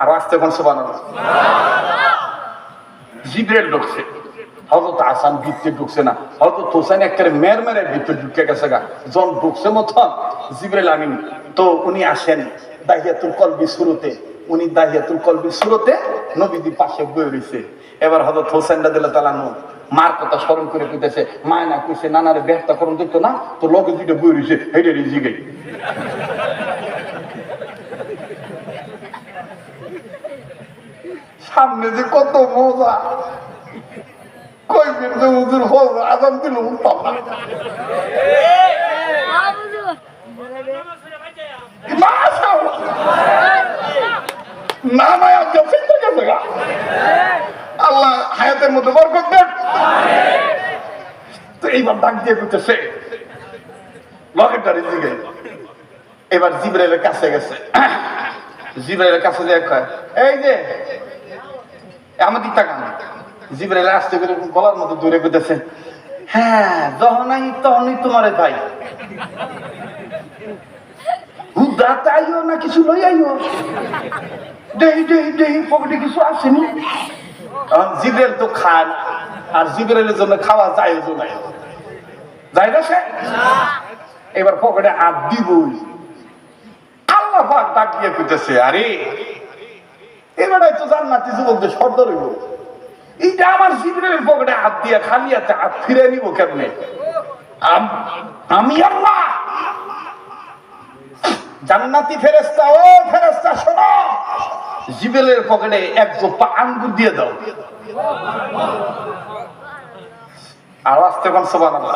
আর আসতে কোন সুবহানাল্লাহ, জিবরাইল ঢুকছে। হযরত হাসান ভিতরে ঢুকছে না, হযরত হোসেন একেবারে মেরে ভিতরে ঢুকে গেছে গা। যখন ঢুকছে মতন জিবরাইল আমিন তো উনি আসেন দাহিয়াতুল কলবি শুরুতে, উনি দাহিয়াতুল কলবি শুরুতে নবীদের পাশে বয়ে রয়েছে। এবার হযরত হোসেন রাদিয়াল্লাহু তাআলা মার কথা স্মরণ করে কইতেছে, মায়না কইছে নানারে ব্যর্থ করুন দেখতো না, তো লগে দুইটা বয়ে রয়েছে, হেডে জিগে সামনে যে কত মজা, কই যে হুজুর হল আজান দিল উঠতাম না। আল্লাহ হায়াতের মধ্যে বরকত দেন। তো এইবার ডাক দিয়ে করতেছে লকেটটারে জিগে। এবার জিবরাইলের কাছে গেছে, জিবরাইলের কাছে যে এই যে আমাদের তাকান। জিবরাইল আসতে করে গলার মধ্যে দূরে করতেছে, হ্যাঁ যখন আই তখনই তোমারে ভাই হুদাতে আইও না কিছু লই আইও, দেহি দেহি দেহি পকেটে কিছু আসেনি। জিবরাইল তো খান, আর জিবরাইলের জন্য খাওয়া যায় নাই, যাই না সে। এবার পকেটে হাত দিবই, আল্লাহ পাক ডাক দিয়ে কইতেছে, আরে এবারে তো জান্নাতি যুবকদের সর্দার হইব, এইটা আমার জিবরাইলের পকেটে হাত দিয়ে খালি হাতে হাত ফিরে নিব কেমনে? আমি আল্লাহ জান্নাতি ফেরেশতা, ও ফেরেশতা শোনো, জিবরাইলের পকেটে এক জোপা আঙ্গুর দিয়ে দাও। আর আসতে কোন সুবহানাল্লাহ।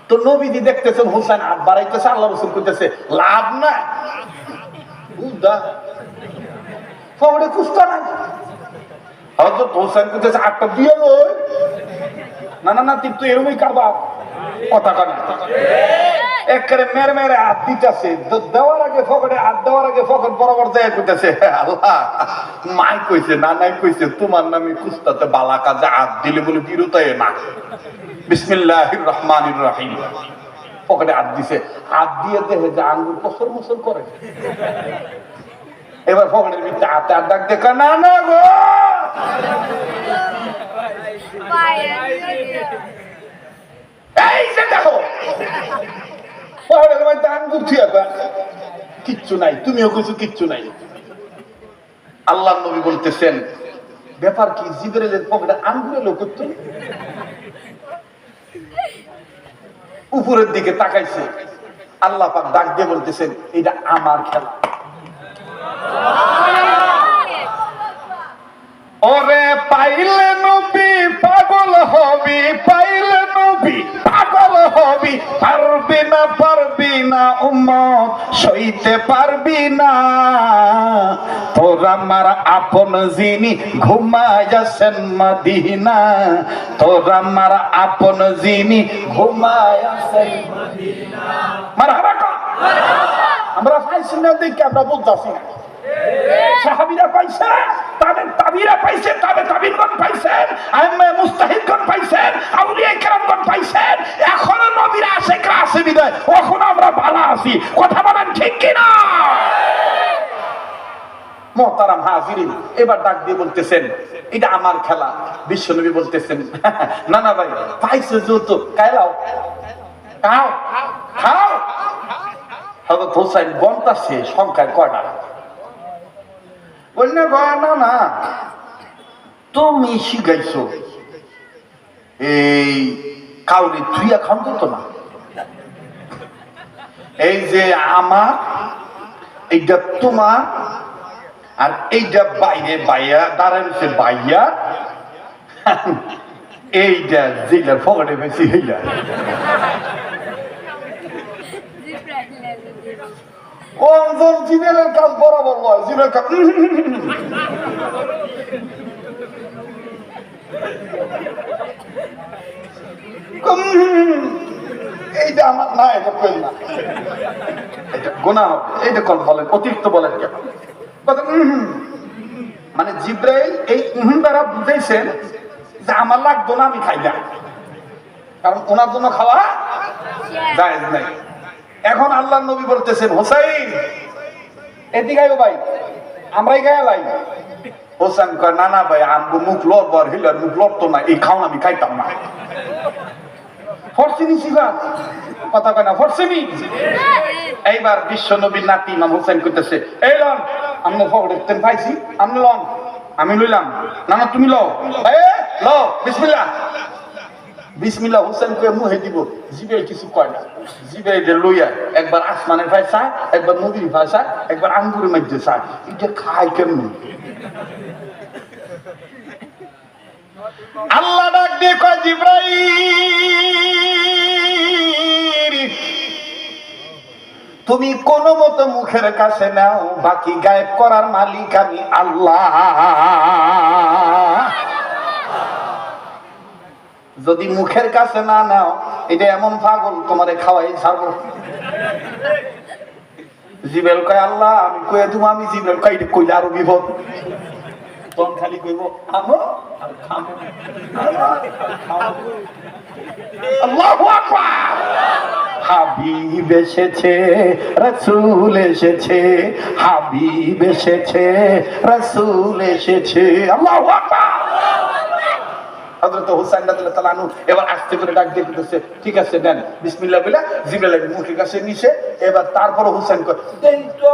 তো নবীজি দেখতেছেন হোসেন হাত বাড়াইতেছে, আল্লাহ রাসূল কইতেছে লাভ না, বুঝদা পকেটে কুস্তা না। হযরত হোসেন কইতেছে আটটা দিয়ে লই, না না না তুই তো এরকমই কারবা কথা কানে একেবারে মেরে মেরে হাত দিতেছে, দেওয়ার আগে পকেটে হাত দেওয়ার আগে পকেট বরাবর যায় কইতেছে, আল্লাহ মাই কইছে না নাই কইছে তোমার নামে কুস্তাতে বালা কাজে হাত দিলে বলে বিরতায় না, বিসমিল্লাহির রহমানির রহিম। পকেটে হাত দিছে, হাত দিয়ে দেখে যে আঙ্গুর কসর মসর করে। এবার পকেটের ভিতরে হাতে হাত ডাক দেখা, না না গো এই যে দেখো পকেটের মধ্যে আঙ্গুর থুয়া, কিচ্ছু নাই, তুমিও কিছু কিচ্ছু নাই। আল্লাহ নবী বলতেছেন ব্যাপার কি, জিবরাইলের পকেটে আঙ্গুর এলো করতো। উপরের দিকে তাকাইছে, আল্লাহ পাক ডাক দিয়ে বলতেছেন এটা আমার খেলা। ওরে পাইলে নবী পাগল হবি, পাইলে নবী পাগল হবি, পারবি না উম্মত সইতে পারবি না। তোর আমার আপন যিনি ঘুমায়াছেন মদিনা, তোর আমার আপন যিনি ঘুমায়াছেন মদিনা। মারহাবা কর, আমরা পাইছি না দেখে আমরা বলতাছি না। সাহাবীরা পাইছে, তাদের তাবিরা পাইছে, তাবে তাবিনগণ পাইছেন, আইম্মে মুস্তাহিদগণ পাইছেন, আউলিয়া কেরামগণ পাইছেন। এখনো নবীরা আশিকরা আছে বিদায় এখনো আমরা ভালো আছি, কথা বলেন ঠিক কি না? মুহতারাম হাজিরিন, এবার ডাক দিয়ে বলতেছেন এটা আমার খেলা। বিশ্বনবী বলতেছেন না না ভাই পাইছে যেহেতু খাও খাও খাও। হযরত হোসেন বলতাছে সংখ্যায় কয়টা? বললে না না তুমি শিখাইছো এই কাউরে থুইয়া খান তো না, এই যে আমার এইটা তোমার, আর এইটা বাইরে বাইয়া দাঁড়াইছে বাইয়া, এইটা যেটার পকেটে বেশি হইলা। কোন জিনের কাজ বরাবর নয়, জিনের কাজ এইটা আমার না, এটা করেন না, এটা গুনাহ হবে। এইটা কোন বলেন, অতিরিক্ত বলেন কেন? মানে জিব্রাইল এই দ্বারা বুঝাইছেন যে আমার লাগতো না, আমি খাই না, কারণ ওনার জন্য খাওয়া জায়েজ নাই। এখন আল্লাহর নবী বলতেছেন, হোসাইন এদিকে আইও ভাই, আমরাই গায়ে লাই। হোসেন কয়, না না ভাই, আমগো মুখ লড়বার হিলার মুখ লড়তো না, এই খাওন আমি খাইতাম না। ফরসিনি শিবা কথা কয় না, ফরসিনি। এইবার বিশ্ব নবীর নাতি ইমাম হোসেন কইতেছে, এই লন আমনে ফড়তেন পাইছি, আমনে লন, আমি লইলাম। না না তুমি লও, এ লও, বিসমিল্লাহ বিসমিল্লাহ। হোসেন কয়ে মুহে দিব, জিব্রাইল কিছু কয় না। জিব্রাইল লইয়া একবার আসমানের ভাই চায়, একবার নদীর ভাই চায়, একবার আঙ্গুরের মধ্যে চায়। এটা খায় কেমন? আল্লাহ ডাক দিয়ে কয়, জিব্রাইল তুমি কোন মতো মুখের কাছে নাও, বাকি গায়েব করার মালিক আমি আল্লাহ। যদি মুখের কাছে না নাও, এটা এমন পাগল তোমারে খাওয়াই ছাড়বো। জিব্রাইল কয়, আল্লাহ আমি কয়ে তুমি, আমি জিব্রাইল কয় এটা কইলে আরো বিপদ। তখন খালি কইব আমো আর খামো, আল্লাহু আকবার। হাবিব এসেছে, রাসূল এসেছে, হাবিব এসেছে, রাসূল এসেছে, আল্লাহু আকবার। হযরত হুসাইন রাদিয়াল্লাহু তাআলা আনহু এবার আস্তে করে ডাক দিয়ে বলতেছে, ঠিক আছে দেন বিসমিল্লাহ বলে জিব্রাইল মুখের কাছে নিছে। এবার তারপর হুসাইন কয়, দেন তো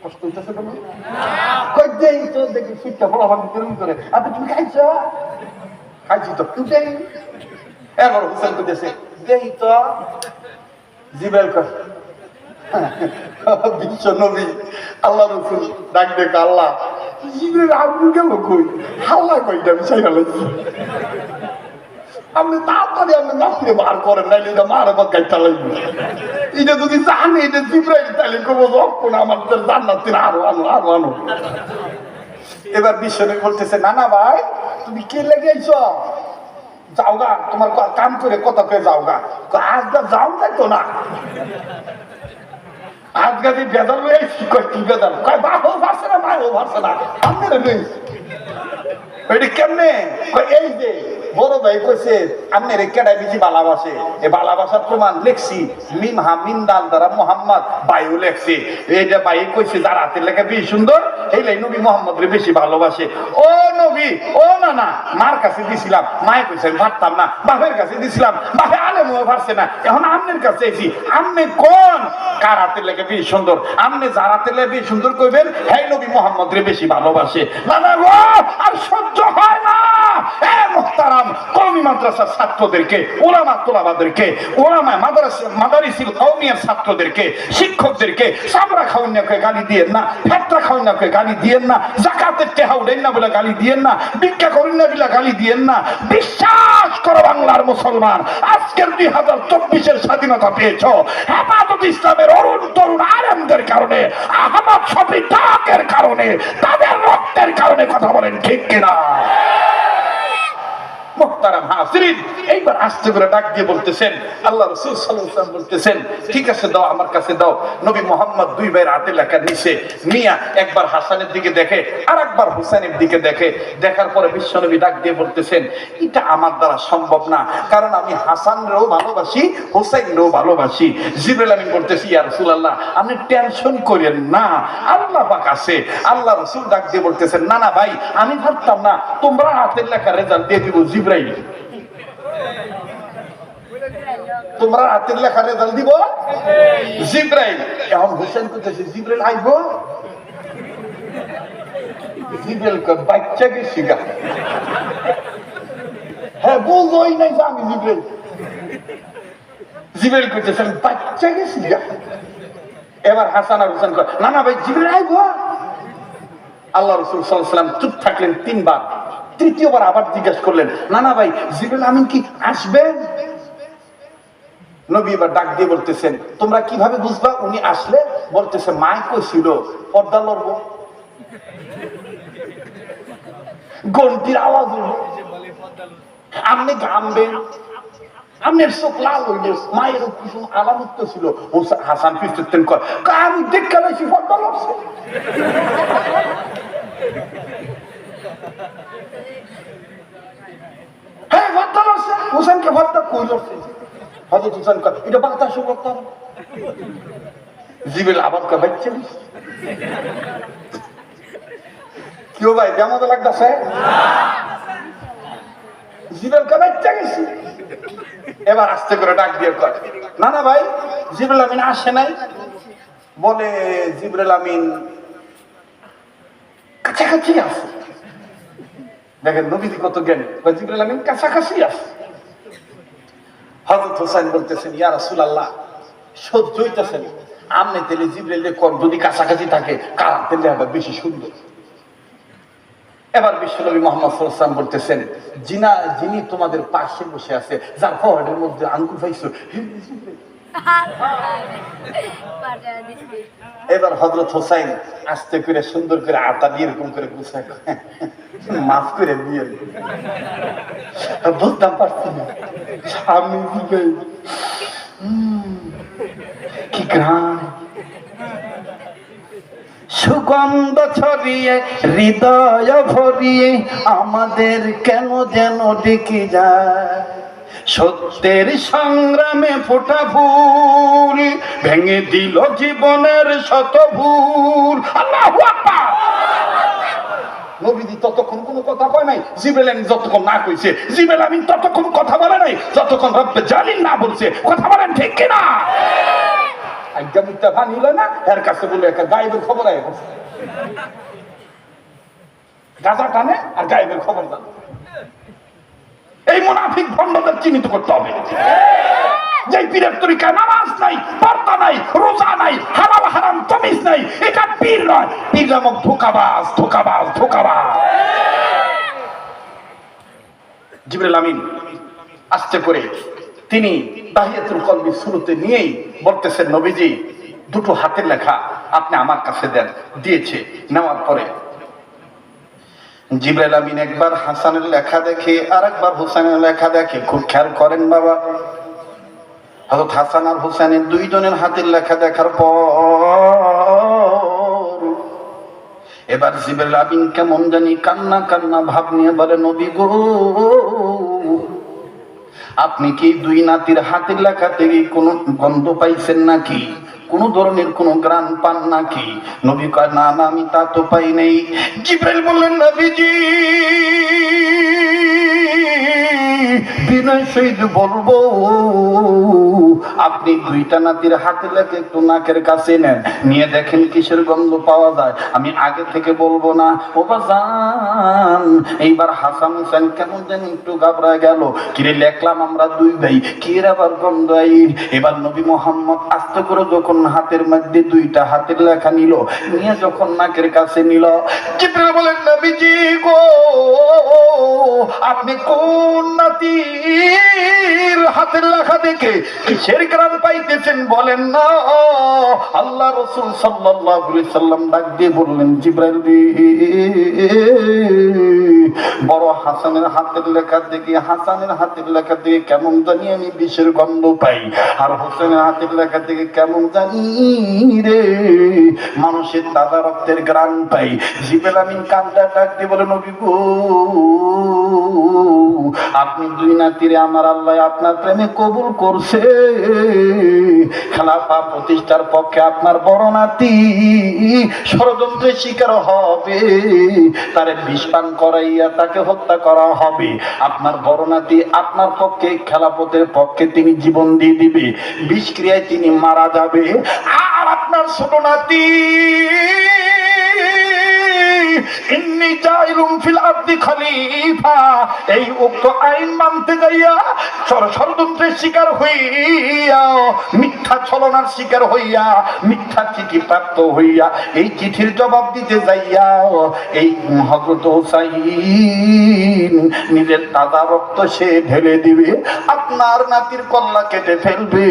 কষ্ট হইতেছে কেন? কই দেই তো, দেখি শীতটা ফলাফল কেমন করে। আপনি তুমি খাইছো? খাইছি তো, তুই দেই। এবার হুসাইন কইতেছে, দেই তো। জিব্রাইল কয়, বিশ্ব নবী আল্লাহ রাসূল ডাক দেখ, আল্লাহ জিব্রাইল আপনি গেল কই? হাল্লা কইটা আমি চাইরা লাগছি। আপনি তাড়াতাড়ি আপনি নাফিরে বার করেন, নাইলে এটা মারে বা গাইটা লাগবে। এটা যদি জানে এটা জিব্রাইল, তাহলে করবো যখন আমার জান্নাতের আরো আনো আরো আনো। এবার বিশ্ব নবী বলতেছে, না না ভাই তুমি কে লেগে আইছ? যাওগা, তোমার কাম করে কথা কয়ে যাওগা। আজগা যাও যাইতো না, আজগা যে বেদাল লয়ে আইছি। কয় কি বেদাল? কয় বাপও পারছে না, মায়ও পারছে না, আমি নেই। এটা কেমনে? এই যে বড় ভাই কইছে আপনার কেডাই বেশি ভালোবাসে, এই ভালোবাসার প্রমাণ লেখছি মিম হা মিম দাল দ্বারা মোহাম্মদ বাইও লেখছে। এইটা বাই কইছে যার হাতের লেখা বেশি সুন্দর, এই লাই নবী মোহাম্মদ রে বেশি ভালোবাসে। ও নবী, ও না না, মার কাছে দিছিলাম, মায়ে কইছে আমি পারতাম না। বাপের কাছে দিছিলাম, বাপে আলেমও পারছে না। এখন আমনের কাছে এসি, আমনে কোন কার হাতের লেখা বেশি সুন্দর? আমনে যার হাতের লেখা বেশি সুন্দর কইবেন, হ্যাঁ নবী মোহাম্মদ রে বেশি ভালোবাসে। না না গো, আর সহ্য হয় না। এ মুহতারাম কওমি মাদ্রাসার ছাত্রদেরকে, উলামা তোলাবাদেরকে, উলামা মাদারিসিল কওমিয়ার ছাত্রদেরকে, শিক্ষকদেরকে চামড়া খাওয়ানোকে গালি দিয়েন না, ফেতরা খাওয়ানোকে গালি দিয়েন না, যাকাতের টেহা উড়েন না বলে গালি দিয়েন না, ভিক্ষা করেন না বলে গালি দিয়েন না। বিশ্বাস করো বাংলার মুসলমান, আজকের 2024-এর স্বাধীনতা পেয়েছ হেফাজত ইসলামের অরুণ তরুণ আলেমদের কারণে, আহমদ শফি ডাকের কারণে, তাদের রক্তের কারণে। কথা বলেন ঠিক কিনা? মুহতারাম হাজিরিন, এইবার আস্তে করে ডাক দিয়ে বলতেছেন, আল্লাহ রাসূল সাল্লাল্লাহু আলাইহি ওয়াসাল্লাম বলতেছেন, ঠিক আছে দাও, আমার কাছে দাও। নবী মুহাম্মদ দুই ভাইয়ের হাতে লেখা নিছে মিয়া, একবার হাসানের দিকে দেখে আর একবার হুসাইনের দিকে দেখে। দেখার পরে বিশ্বনবী ডাক দিয়ে বলতেছেন, এটা আমার দ্বারা সম্ভব না, কারণ আমি হাসানরেও ভালোবাসি, হুসাইনরেও ভালোবাসি। জিবরাইল আমিন বলতেছি, ইয়া রাসূলুল্লাহ আপনি টেনশন করেন না, আল্লাহ পাক আছে। আল্লাহ রাসূল ডাক দিয়ে বলতেছেন, না না ভাই আমি পারতাম না, তোমরা হাতের লেখা রেজাল্ট দিয়ে দিব। জিবরাইল, তোমরা হাতের লেখা রেজাল্ট দিব। জিবরাইল, এখন হোসেন করতেছে, জিবরাইল আইব। জিবরাইল কয় বাচ্চা গেছি গা। হ্যাঁ বুঝোই নাই যে আমি জিবরাইল। জিবরাইল করতেছেন বাচ্চা গেছি গা। এবার হাসান আর হোসেন কয়, না না ভাই জিবরাইল আইব। আল্লাহ রাসূল সাল্লাল্লাহু আলাইহি ওয়াসাল্লাম চুপ থাকলেন 3 বার। তৃতীয়বার আবার জিজ্ঞাসা করলেন, না না ভাই জিবরাইল আমিন কি আসবেন? নবী এবার ডাক দিয়ে বলতেছেন, তোমরা কিভাবে বুঝবা উনি আসলে? বলতেছে মাই কইছিল পর্দা লড়বো, ঘন্টির আওয়াজ হলো, আপনি ঘামবেন, আপনার চোখ লাল হইলে মায়ের কিছু আলামত তো ছিল। ও হাসান ফিরতেন কর কার দেখে লাইছি ফটো লাগছে। হ্যাঁ ফটো লাগছে, হোসেনকে ফটো কই লাগছে? হযরত হোসেন কর এটা বাতাস করতে জিবেল আবার কা বাচ্চা কিও ভাই কেমন লাগতেছে? জিবেল কা বাচ্চা গেছি। এবার আস্তে করে ডাক দিয়ে কয় না না ভাই জিবরুল আমিন আসে নাই। বলে জিবরুল আমিন কাছাকাছি আছে। দেখেন নবীজি কত জ্ঞানী। জিবরুল আমিন কাছাকাছি আছে। হযরত হোসেন বলতেছেন ইয়া রাসূলুল্লাহ সহ্য হইতেছে না, আমনে তেলে জিবরাইলের কম যদি কাছাকাছি থাকে কার তেলে আবার বেশি সুন্দর। এবার বিশ্বনবী মুহাম্মদ সাল্লাল্লাহু আলাইহি ওয়াসাল্লাম বলতেছেন যিনি তোমাদের পাশে বসে আছে, যার ফরহাদের মধ্যে আঙ্গুল পাইছো। এবার হযরত হোসেন আস্তে করে সুন্দর করে আতা দিয়ে এরকম করে গুছায় মাফ করে দিয়ে বলতাম পারছি না আমি কি গ্রাম সুগন্ধ ছড়িয়ে হৃদয় ভরিয়ে আমাদের কেন যেন ডেকে যায়। সত্যের সংগ্রামে ফোটা ফুল ভেঙে দিল জীবনের শত ভুল। আল্লাহু আকবার। নবীজি ততক্ষণ কোনো কথা কয় নাই, জিবরাইল আমিন যতক্ষণ না কইছে, জিবরাইল আমিন ততক্ষণ কথা বলে নাই যতক্ষণ রব্বে জালিল না বলছে। কথা বলেন ঠিক কিনা? আজ্ঞা মিথ্যা ভান হইল না, এর কাছে বলে একটা গায়েবের খবর আয় বসে গাজা টানে আর গায়েবের খবর জানে। এই মুনাফিক ভণ্ডদের চিহ্নিত করতে হবে। যে পীরের তরিকায় নামাজ নাই, পর্দা নাই, রোজা নাই, হালাল হারাম তামিজ নাই, এটা পীর নয়। পীর নামক ধোঁকাবাজ ধোঁকাবাজ ধোঁকাবাজ। জিবরাইল আমিন আস্তে করে তিনি তাহিয়াতুল কলবি শুরুতে নিয়েই বলতেছেন নবীজি দুটো হাতের লেখা আপনি আমার কাছে দেন। দিয়েছে। নেওয়ার পরে জিবরাইল আমিন একবার হাসানের লেখা দেখে আর একবার হোসেনের লেখা দেখে। খুব খেয়াল করেন বাবা, হযরত হাসান আর হোসেনের দুইজনের হাতের লেখা দেখার পর এবার জিবরাইল আমিন কেমন জানি কান্না কান্না ভাব নিয়ে বলে নবী গো আপনি কি দুই নাতির হাতের লেখা থেকে কোনো গন্ধ পাইছেন নাকি? কোন ধরনের কোন গ্রান পান নাকি? নবী কয় না না আমি তা তো পাই নাই। জিবরাইল বললেন নবীজি বিনয় সহিত বলবো আপনি দুইটা নাতির হাতে লেখে একটু নাকের কাছে নেন, নিয়ে দেখেন কিসের গন্ধ পাওয়া যায়। আমি আগে থেকে বলবো না। ও বাজান এইবার হাসান হোসেন কেমন যেন একটু ঘাবড়ায় গেল। কিরে লেখলাম আমরা দুই ভাই, কি আবার গন্ধ আইল। এবার নবী মুহাম্মদ আস্তে করে যখন হাতের মধ্যে দুইটা হাতের লেখা নিল, নিয়ে যখন নাকের কাছে নিল, জিবরাইল বলেন নবীজি গো আপনি কোন নাতির হাতের লেখা দেখে কিসের গ্রাম পাইতেছেন বলেন না। আল্লাহ রাসূল সাল্লাল্লাহু আলাইহি সাল্লাম ডাক দিয়ে বললেন জিবরাইল বড় হাসানের হাতের লেখা দেখে হাসানের হাতের লেখা থেকে কেমন জানি আমি বিষের গন্ধ পাই, আর হোসেনের হাতের লেখা থেকে কেমন জানি রে মানুষের তাজা রক্তের গ্রাণ পাই। জিবরাইল আমিন কান্দা ডাক দিয়ে বলে নবী গো আপনি দুই নাতিরে আমার আল্লাহ আপনার প্রেমে কবুল করছে। খেলাফা প্রতিষ্ঠার পক্ষে আপনার বড় নাতি ষড়যন্ত্রের শিকার হবে, তারে বিষ পান করাইয়া তাকে হত্যা করা হবে। আপনার বড় নাতি আপনার পক্ষে খেলাফতের পক্ষে তিনি জীবন দিয়ে দিবে, বিষক্রিয়ায় তিনি মারা যাবে। আর আপনার ছোট নাতি ইন্নী জাইলুম ফিল আরদি খলিফা এই উক্ত আইন মানতে যাইয়া ষড়যন্ত্রের শিকার হইয়া মিথ্যা ছলনার শিকার হইয়া মিথ্যা চিঠি প্রাপ্ত হইয়া এই চিঠির জবাব দিতে যাইয়া এই হযরত হুসাইন নিজের তাজা রক্ত সে ঢেলে দিবে, আপনার নাতির কল্লা কেটে ফেলবে।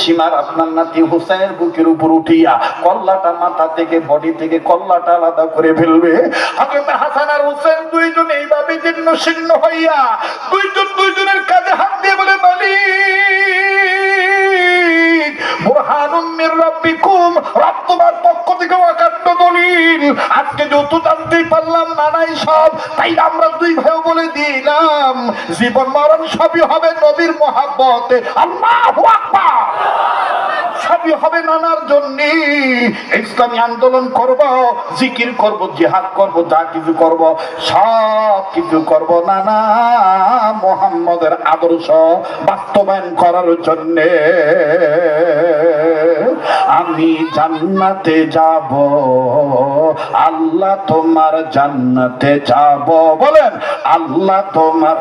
সীমার আপনার নাতি হোসেনের বুকের উপর উঠিয়া কল্লাটা মাথা থেকে বডি থেকে কল্লাটা আলাদা করে ফেলবে। হযরত হাসান আর হোসেন দুইজন এইভাবে জীর্ণ শীর্ণ হইয়া দুইজনের কাঁধে হাত দিয়ে বলে, মালিক বুরহানুম মির রাব্বিকুম, রব তোমার পক্ষ থেকে অকাট্য দলিল। আজকে যত জানতেই পারলাম নানাই সব, তাই আমরা দুই ভাই বলে দিলাম জীবন মরণ সবই হবে নবীর মহব্বতে। আল্লাহু আকবার। সবই হবে নানার জন্য। ইসলামী আন্দোলন করব, জিকির করব, জিহাদ করব, যা কিছু করব সব কিছু করব নানা মুহাম্মদের আদর্শ বাস্তবায়ন করার জন্য। আমি জান্নাতে যাব, আল্লাহ তোমার জান্নাতে যাব। বলেন আল্লাহ তোমার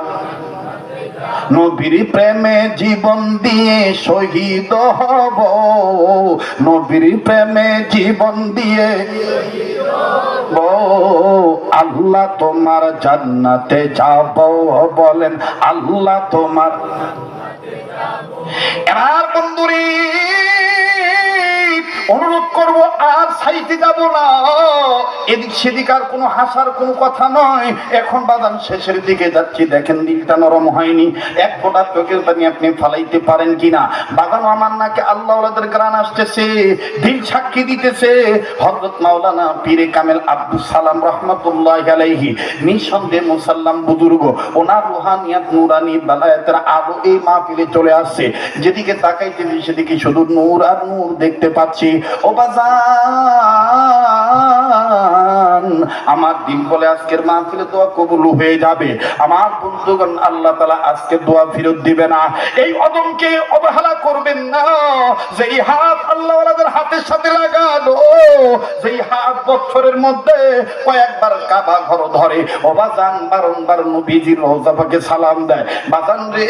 নবীর প্রেমে জীবন দিয়ে শহীদ হব, নবীর প্রেমে জীবন দিয়ে আল্লাহ তোমার জান্নাতে যাব। বলেন আল্লাহ তোমার। এবার বন্ধুরে অনুরোধ করব, আর সাইতে যাব না, এদিক সেদিক আর কোনো হাসার কোনো কথা নয়। এখন বাদান শেষের দিকে যাচ্ছি, দেখেন দিলটা নরম হয়নি, এক ফোঁটা চোখের পানি আপনি ফালাইতে পারেন কিনা। বাদান আমার নাকে আল্লাহ ওয়ালাদের গান আসতেছে, দিল সাক্ষী দিতেছে। হযরত মাওলানা পীরে কামেল আব্দুল সালাম রহমাতুল্লাহি আলাইহি নিঃসন্দেহে মুসাল্লাম বুজুর্গ, ওনার রুহানিয়াত নুরানি বালায়াতের আলো এই মাহফিলে চলে আসছে। যেদিকে তাকাইতেছি সেদিকে শুধু নূর আর নূর দেখতে পাচ্ছি। ও বাজান, আমার দিন বলে আজকের মাহফিলে দোয়া কবুল হয়ে যাবে। আমার বন্ধুগণ, আল্লাহ তাআলা আজকে দোয়া ফেরত দিবে না। এই অদমকে অবহেলা করবেন না। যেই হাত আল্লাহ ওয়ালাদের হাতের সাথে লাগানো, যেই হাত বছরের মধ্যে কয়েকবার কাবা ঘর ধরে, ও বাজান বারংবার নবীজির রওজা পাকে সালাম দেয়। বাজান রে,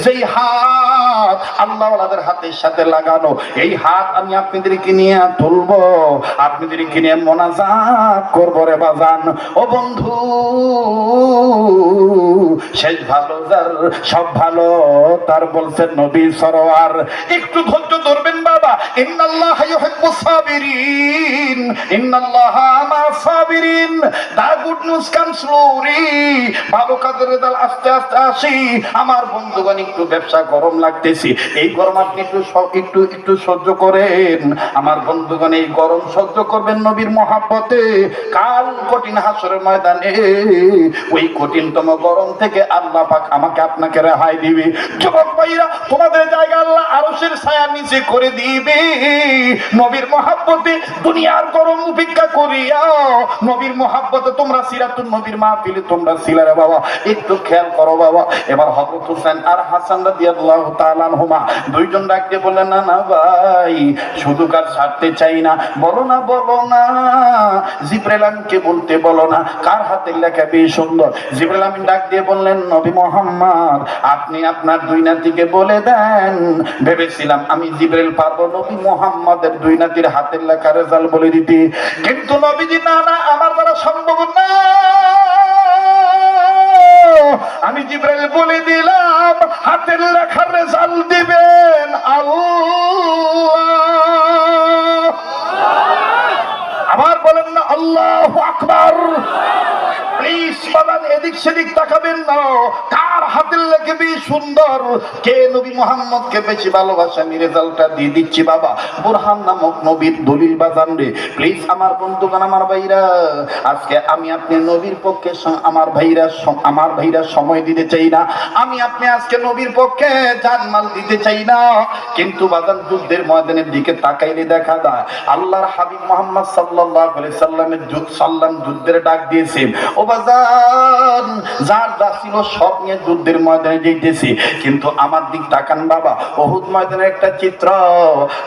যেই হাত আল্লাহ ওয়ালাদের হাতের সাথে লাগানো, এই হাত আমি আপনাদেরকে নিয়ে তুলবো, আপনাদেরকে নিয়ে মোনাজাত করবো রে বাজান। ও বন্ধু, শেষ ভালো যার সব ভালো তার বলছেন নবী সরোয়ার। একটু ধৈর্য ধরবেন বাবা। ইন্নাল্লাহা ইউহিব্বুস সাবিরিন, ইন্নাল্লাহা মা'আস সাবিরিন। দা গুড নিউজ কামস স্লোলি। ভালো কাজের রেজাল্ট আস্তে আস্তে আসি। আমার বন্ধুগণ, একটু ব্যবসা গরম লাগতেছে, এই গরম আপনি একটু সহ্য করেন। আমার বন্ধুগণ, এই গরম সহ্য করবেন নবীর মহব্বতে। কাল কঠিন হাসরের ময়দানে ওই কঠিনতম গরম থেকে আল্লাহ পাক আমাকে আপনাকে রেহাই দিবে। যুবক ভাইরা, তোমাদের জায়গা আল্লাহ আরশের ছায়ার নিচে করে দিবে। নবীর মহব্বতে দুনিয়ার গরম উপেক্ষা করিয়া নবীর মহব্বতে তোমরা সিরাতুন নবীর মাহফিলে তোমরা ছিলারে বাবা। একটু খেয়াল করো বাবা। এবার হযরত হোসেন আর হাসান রাদিয়াল্লাহু তাআলা আনহুমা দুইজন ডাকতে বললেন, না না ভাই, শুধু কাজ ছাড়তে চাই না। বলো না বলো না, জিবরাইল আমিনকে বলতে বলো না, কার হাতের লেখা বেশ সুন্দর। জিবরাইল আমিন ডাক দিয়ে বললেন, নবী মুহাম্মদ, আপনি আপনার দুই নাতিকে বলে দেন। ভেবেছিলাম আমি জিবরাইল পারবো নবী মুহাম্মদের দুই নাতির হাতের লেখা রেজাল্ট বলে দিতে, কিন্তু নবীজি না না, আমার দ্বারা সম্ভব না। আমি জিবরাইল বলে দিলাম, হাতের লেখার রেজাল্ট দিবেন আল্লাহ। আবার বলেন না আল্লাহু আকবার। প্লিজ বাবা, এদিক সেদিক তাকাবেন না। কার হাতের লেখা বেশি সুন্দর, কে নবী মুহাম্মদকে বেশি ভালোবাসে, আমি রেজাল্টটা দিয়ে দিচ্ছি বাবা। বুরহান নামক নবীর দলিল বাজান রে। প্লিজ আমার বন্ধুগণ, আমার ভাইরা, আজকে আমি আপনি নবীর পক্ষে আমার ভাইরা সময় দিতে চাই না। আমি আপনি আজকে নবীর পক্ষে জানমাল দিতে চাই না। কিন্তু বাজান, যুদ্ধের ময়দানের দিকে তাকাইলে দেখা যায় আল্লাহর হাবিব মুহাম্মদ সাল্লাল্লাহু আলাইহি সাল্লামের যুদ্ধের ডাক দিয়েছেন। ও বাজান, যার যা ছিল সব নিয়ে যুদ্ধের ময়দানে যেতেছি, কিন্তু আমার দিক তাকান বাবা, উহুদ ময়দানের একটা চিত্র।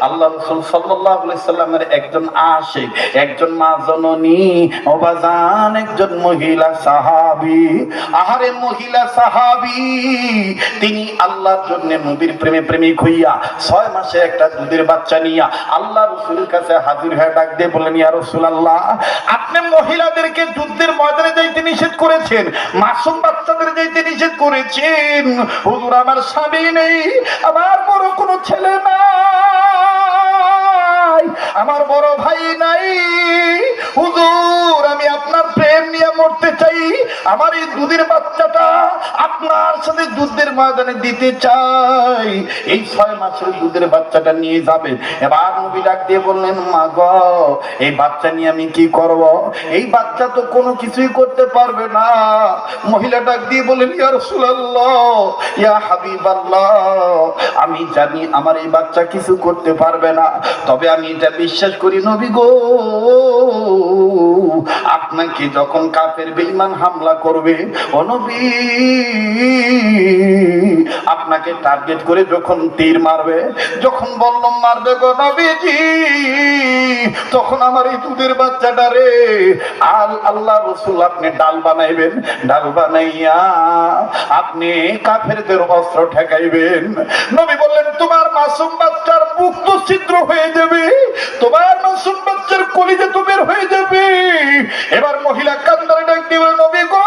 আল্লাহ রাসূল সাল্লাল্লাহু আলাইহি সাল্লামের একজন আশিক, একজন মা জননী ওবাজান, একজন মহিলা সাহাবী। আহারে মহিলা সাহাবী, তিনি আল্লাহর জন্য নবীর প্রেমে প্রেমিক হইয়া 6 মাসে একটা দুধের বাচ্চা নিয়া আল্লাহ রাসূলের কাছে হাজির হয়ে ডাক দিয়ে বলেন, ইয়া রাসূলুল্লাহ, আপনি মহিলাদেরকে যুদ্ধের ময়দানে যাইতে নিষেধ করেছেন, মাসুম বাচ্চাদের যাইতে নিষেধ করেছেন। হুজুর, আমার স্বামী নেই, আমার বড় কোনো ছেলে নাই, আমার বড় ভাই নাই। হুজুর, আমি আপনার প্রেম নিয়ে মরতে চাই, আমার এই দুধের বাচ্চাটা আপনার সাথে যুদ্ধের ময়দানে দিতে চাই। এই 6 মাসের দুধের বাচ্চাটা নিয়ে যাবে। এবার নবী ডাক দিয়ে বললেন, মা গো, এই বাচ্চা নিয়ে আমি কি করব? এই বাচ্চা তো কোনো কিছুই করতে পারবে না। মহিলা ডাক দিয়ে বলেন, ইয়া রাসূলুল্লাহ, ইয়া হাবিবাল্লাহ, আমি জানি আমার এই বাচ্চা কিছু করতে পারবে না, তবে আমি এটা বিশ্বাস করি নবী গো, আপনাকে যখন কাফের বেঈমান হামলা করবে, ও নবী, আপনাকে টার্গেট করে যখন তীর মারবে, যখন বললাম মারবে গো নবীজি, তখন আমার এই দুধের বাচ্চাটা রে আল্লাহ রাসূল আপনি ডাল বানাইবেন, ডাল বানাইয়া আপনি কাফেরদের অস্ত্র ঠেকাইবেন। নবী বললেন, তোমার মাসুম বাচ্চার বুক তো ছিদ্র হয়ে যাবে, তোমার মাসুম বাচ্চার কলিজা তো বের হয়ে যাবে। এবার মহিলা কান্দারে ডাক দিবে, নবী গো,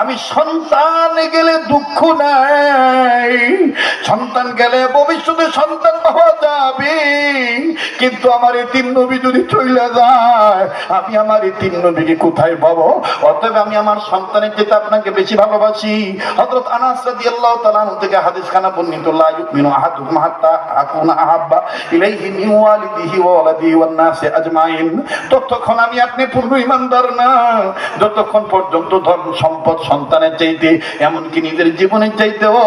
আমি সন্তান গেলে দুঃখ নাই, সন্তান গেলে ভবিষ্যতে সন্তান পাওয়া যাবে, কিন্তু আমার এই 3 নবী যদি চলে যায়, আমি আমার এই 3 নবীকে কোথায় পাবো? অতএব আমি আমার সন্তানের চেয়ে আপনাকে বেশি ভালোবাসি। হযরত আনাস রাদিয়াল্লাহু তাআলা আনহু থেকে হাদিস খানা বর্ণিত, লা ইউমিনু আহাদুকুম হাত্তা আকুনা আহাব্বা ইলাইহি মিন ওয়ালিদিহি ওয়া ওয়ালাদিহি ওয়ান নাসি আজমাইন। ততক্ষণ আমি আপনি পূর্ণ ঈমানদার না, যতক্ষণ পর্যন্ত ধন সম্পদ সন্তানের চাইতে, এমনকি নিজের জীবনের চাইতেও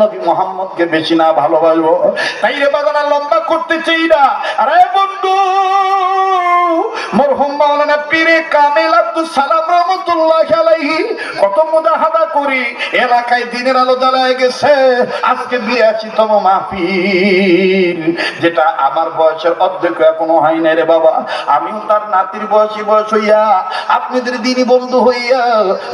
নবী মুহাম্মদকে বেশি না ভালোবাসবো। তাই রে বাগানা লম্বা করতে চাই না। আরে বন্ধু, মরহুম মাওলানা পীরে কামেল আব্দুল সালাম রাহমাতুল্লাহি আলাইহি কত মুজাহাদা করি এলাকায় দিনের আলো জ্বালায় গেছে। আজকে 82তম মাহফিল, যেটা আমার বয়সের অর্ধেক এখনো হয় না রে বাবা। আমিও তার নাতির বয়স হইয়া, আপনাদের দিনী বন্ধু হইয়া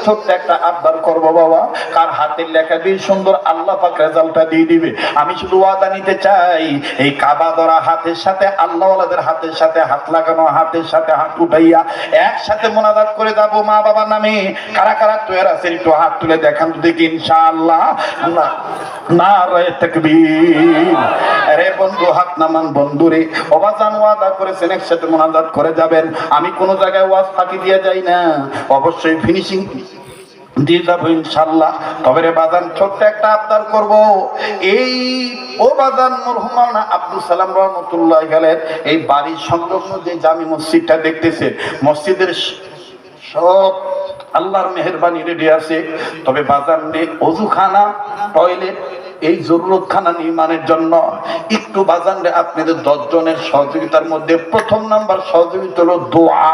ছোট্ট একটা আবদার করবো বাবা। কার হাতের লেখা দিয়ে সুন্দর আল্লাহ পাক রেজাল্টটা দিয়ে দিবে। আমি শুধু ওয়াদা নিতে চাই, এই কাবা ধরা হাতের সাথে আল্লাহওয়ালাদের হাতের সাথে হাত লাগানো, হাতের সাথে হাত উঠাইয়া একসাথে মোনাজাত করে যাবো মা বাবার নামে। কারা কারা তৈরি আছেন একটু হাত তুলে দেখান তো দেখি, ইনশাআল্লাহ। নারে তাকবীর। আরে বন্ধু, হাত নামান বন্ধুরে। ওবাজান ওয়াদা করেছেন একসাথে মোনাজাত করে যাবেন। আমি কোনো জায়গায় ওয়াজ ফাঁকি দিয়ে যাই না, অবশ্যই ফিনিশিং দিয়ে যাবো ইনশাল্লাহ। তবে রে বাজান, ছোট্ট একটা আবদার করবো। এই ও বাজান, মরহুম মাওলানা আব্দুল সালাম রাহমাতুল্লাহি আলাইহি এই বাড়ির সংলগ্ন যে জামি মসজিদটা দেখতেছে, মসজিদের সব আল্লাহর মেহেরবানি রেডি আছে। তবে বাজার নেই ওযুখানা, টয়লেট, এই জরুরতখানা নির্মাণের জন্য একটু বাজান রে আপনাদের 10 জনের সহযোগিতার মধ্যে প্রথম নাম্বার সহযোগিতা হলো দোয়া।